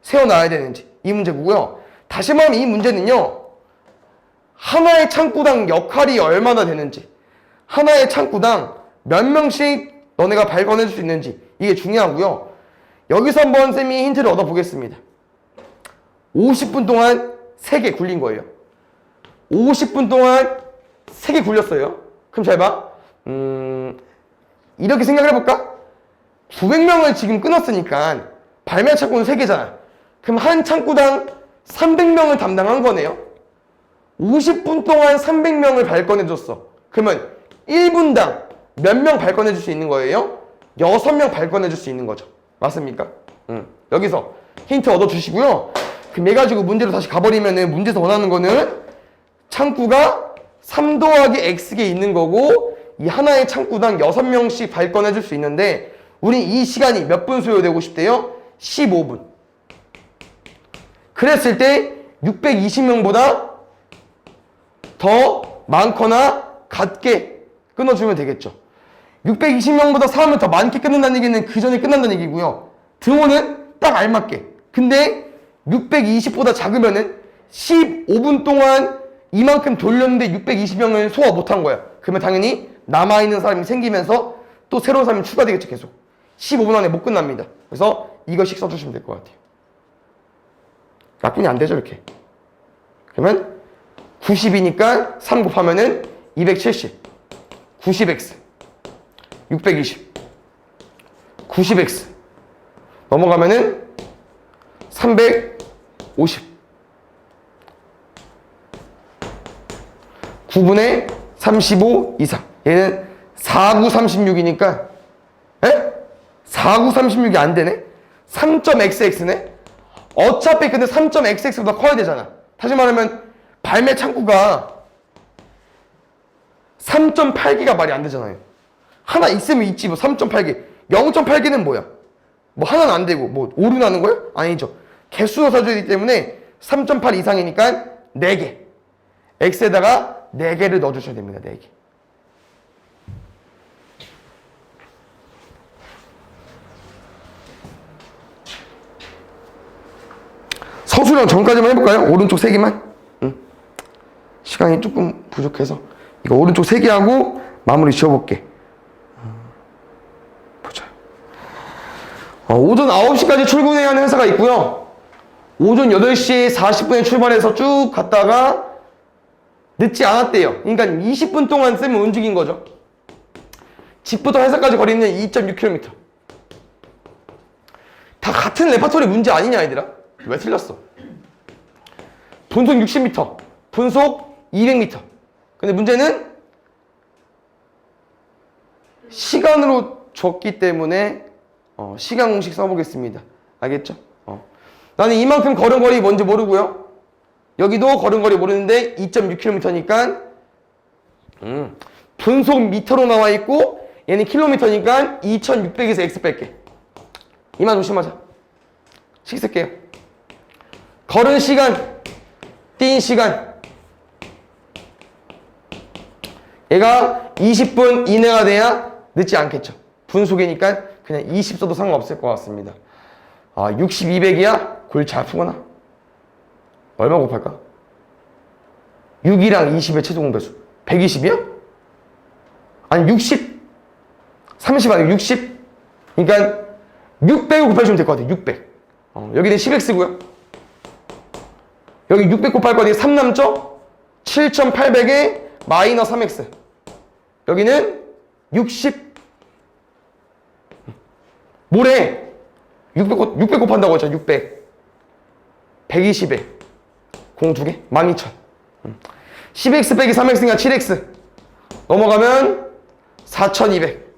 세워놔야 되는지, 이 문제고요. 다시 말하면 이 문제는요, 하나의 창구당 역할이 얼마나 되는지, 하나의 창구당 몇 명씩 너네가 발권해 줄 수 있는지, 이게 중요하고요. 여기서 한번 쌤이 힌트를 얻어보겠습니다. 50분 동안 3개 굴린 거예요. 50분 동안 3개 굴렸어요. 그럼 잘 봐. 이렇게 생각을 해볼까? 900명을 지금 끊었으니까 발매 창구는 3개잖아. 그럼 한 창구당 300명을 담당한 거네요. 50분 동안 300명을 발권해줬어. 그러면 1분당 몇 명 발권해줄 수 있는 거예요? 6명 발권해줄 수 있는 거죠. 맞습니까? 여기서 힌트 얻어주시고요. 그럼 얘 가지고 문제로 다시 가버리면은 문제에서 원하는 거는 창구가 3 더하기 X개 있는 거고 이 하나의 창구당 6명씩 발권해줄 수 있는데 우린 이 시간이 몇 분 소요되고 싶대요? 15분. 그랬을 때 620명보다 더 많거나 같게 끊어주면 되겠죠. 620명보다 사람을 더 많게 끊는다는 얘기는 그 전에 끝난다는 얘기고요. 등호는 딱 알맞게. 근데 620보다 작으면은 15분 동안 이만큼 돌렸는데 620명을 소화 못한 거야. 그러면 당연히 남아있는 사람이 생기면서 또 새로운 사람이 추가되겠죠, 계속. 15분 안에 못 끝납니다. 그래서 이거씩 써주시면 될 것 같아요. 약분이 안 되죠, 이렇게. 그러면 90이니까 3 곱하면은 270. 90x. 620. 90x. 넘어가면은 350. 9분의 35 이상. 얘는 4, 9, 36이니까, 에? 4, 9, 36이 안 되네? 3.xx네? 어차피 근데 3.xx보다 커야 되잖아. 다시 말하면, 발매 창구가 3.8개가 말이 안 되잖아요. 하나 있으면 있지, 뭐 3.8개. 0.8개는 뭐야? 뭐 하나는 안 되고, 뭐 5로 나는 거야? 아니죠. 개수로 사줘야 되기 때문에 3.8 이상이니까 4개. x에다가 4개를 넣어주셔야 됩니다. 4개. 서술형 전까지만 해볼까요? 오른쪽 3개만? 시간이 조금 부족해서 이거 오른쪽 3개 하고 마무리 지어볼게. 보자. 오전 9시까지 출근해야 하는 회사가 있고요. 오전 8시 40분에 출발해서 쭉 갔다가 늦지 않았대요. 그러니까 20분 동안 쌤은 움직인 거죠. 집부터 회사까지 거리는 2.6km. 다 같은 레파토리 문제 아니냐 얘들아? 왜 틀렸어? 분속 60m, 분속 200m. 근데 문제는 시간으로 줬기 때문에 시간 공식 써보겠습니다. 알겠죠? 나는 이만큼 걸음걸이 뭔지 모르고요. 여기도 걸음걸이 모르는데 2.6km니까 분속 미터로 나와 있고 얘는 킬로미터니까 2600에서 x 뺄게. 이만 조심하자. 식 쓸게요. 걸은 시간, 뛴 시간. 얘가 20분 이내가 돼야 늦지 않겠죠. 분속이니까 그냥 20 써도 상관없을 것 같습니다. 60, 200이야? 골치 아프구나. 얼마 곱할까? 6이랑 20의 최종 공배수 120이야? 아니 60 30 아니고 60? 그러니까 600을 곱해주면 될 것 같아. 600 여기는 10x고요 여기 600 곱할 거니 3 남죠? 7800에 마이너스 3x 여기는 60 뭐래? 600 곱한다고 했죠. 600 120에 0 2개 12,000 10x 빼기 3x니까 7x 넘어가면 4200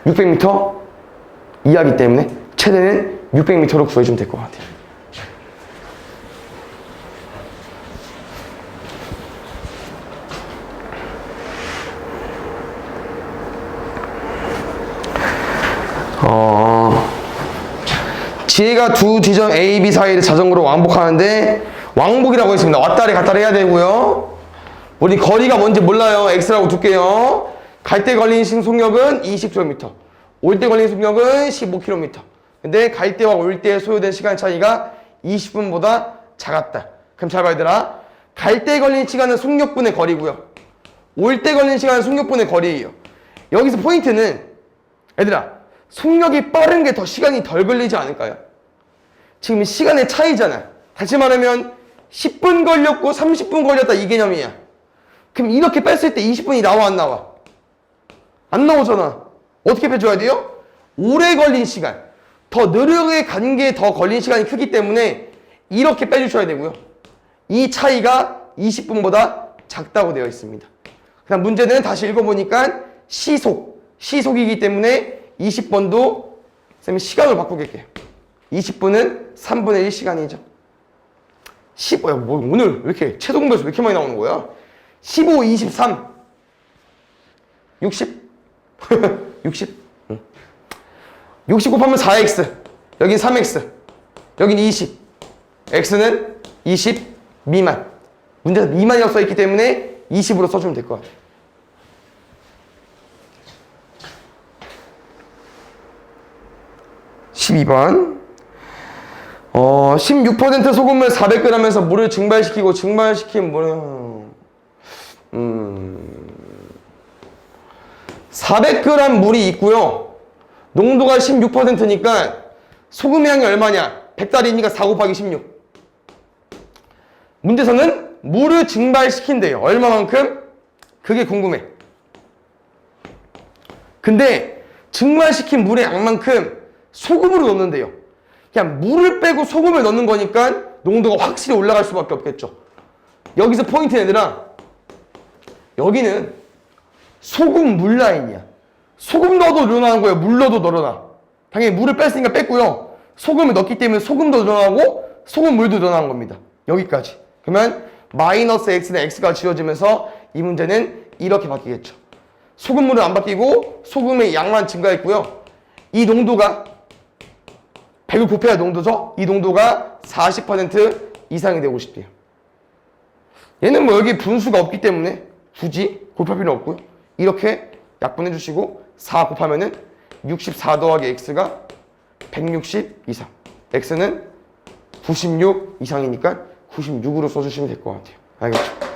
600m 이하기 때문에 최대는 600m로 구해주면 될 것 같아요. 지혜가 두 지점 A, B 사이를 자전거로 왕복하는데 왕복이라고 했습니다. 왔다리 갔다리 해야 되고요. 우리 거리가 뭔지 몰라요. X라고 둘게요. 갈 때 걸린 속력은 20km, 올 때 걸린 속력은 15km. 근데 갈 때와 올 때에 소요된 시간 차이가 20분보다 작았다. 그럼 잘 봐 얘들아. 갈 때 걸린 시간은 속력분의 거리고요. 올 때 걸린 시간은 속력분의 거리예요. 여기서 포인트는 얘들아 속력이 빠른 게 더 시간이 덜 걸리지 않을까요? 지금 시간의 차이잖아. 다시 말하면 10분 걸렸고 30분 걸렸다 이 개념이야. 그럼 이렇게 뺐을 때 20분이 나와 안 나와? 안 나오잖아. 어떻게 빼줘야 돼요? 오래 걸린 시간. 더 느리게 간 게 더 걸린 시간이 크기 때문에 이렇게 빼주셔야 되고요. 이 차이가 20분보다 작다고 되어 있습니다. 그다음 문제는 다시 읽어보니까 시속이기 때문에 20번도 쌤이 시간으로 바꾸겠게요. 20분은 3분의 1시간이죠. 오늘 왜 이렇게 최종배수 왜 이렇게 많이 나오는 거야? 15, 23, 60? 60? 60 곱하면 4x, 여긴 3x, 여긴 20, x는 20 미만. 문제에서 미만이라고 써있기 때문에 20으로 써주면 될 것 같아요. 12번 16% 소금을 400g에서 물을 증발시킨 물은 400g 물이 있고요. 농도가 16%니까 소금의 양이 얼마냐? 100달이니까 4 곱하기 16. 문제에서는 물을 증발시킨대요. 얼마만큼? 그게 궁금해. 근데 증발시킨 물의 양만큼 소금으로 넣는데요. 그냥 물을 빼고 소금을 넣는 거니까 농도가 확실히 올라갈 수밖에 없겠죠. 여기서 포인트 얘들아, 여기는 소금 물 라인이야. 소금 넣어도 늘어나는 거예요. 물 넣어도 늘어나. 당연히 물을 뺐으니까 뺐고요. 소금을 넣기 때문에 소금도 늘어나고 소금 물도 늘어나는 겁니다. 여기까지. 그러면 마이너스 x는 x가 지워지면서 이 문제는 이렇게 바뀌겠죠. 소금물은 안 바뀌고 소금의 양만 증가했고요. 이 농도가 100을 곱해야 농도죠. 이 농도가 40% 이상이 되고 싶대요. 얘는 뭐 여기 분수가 없기 때문에 굳이 곱할 필요 없고요. 이렇게 약분해 주시고 4 곱하면은 64 더하기 x가 160 이상. x는 96 이상이니까 96으로 써주시면 될 것 같아요. 알겠죠?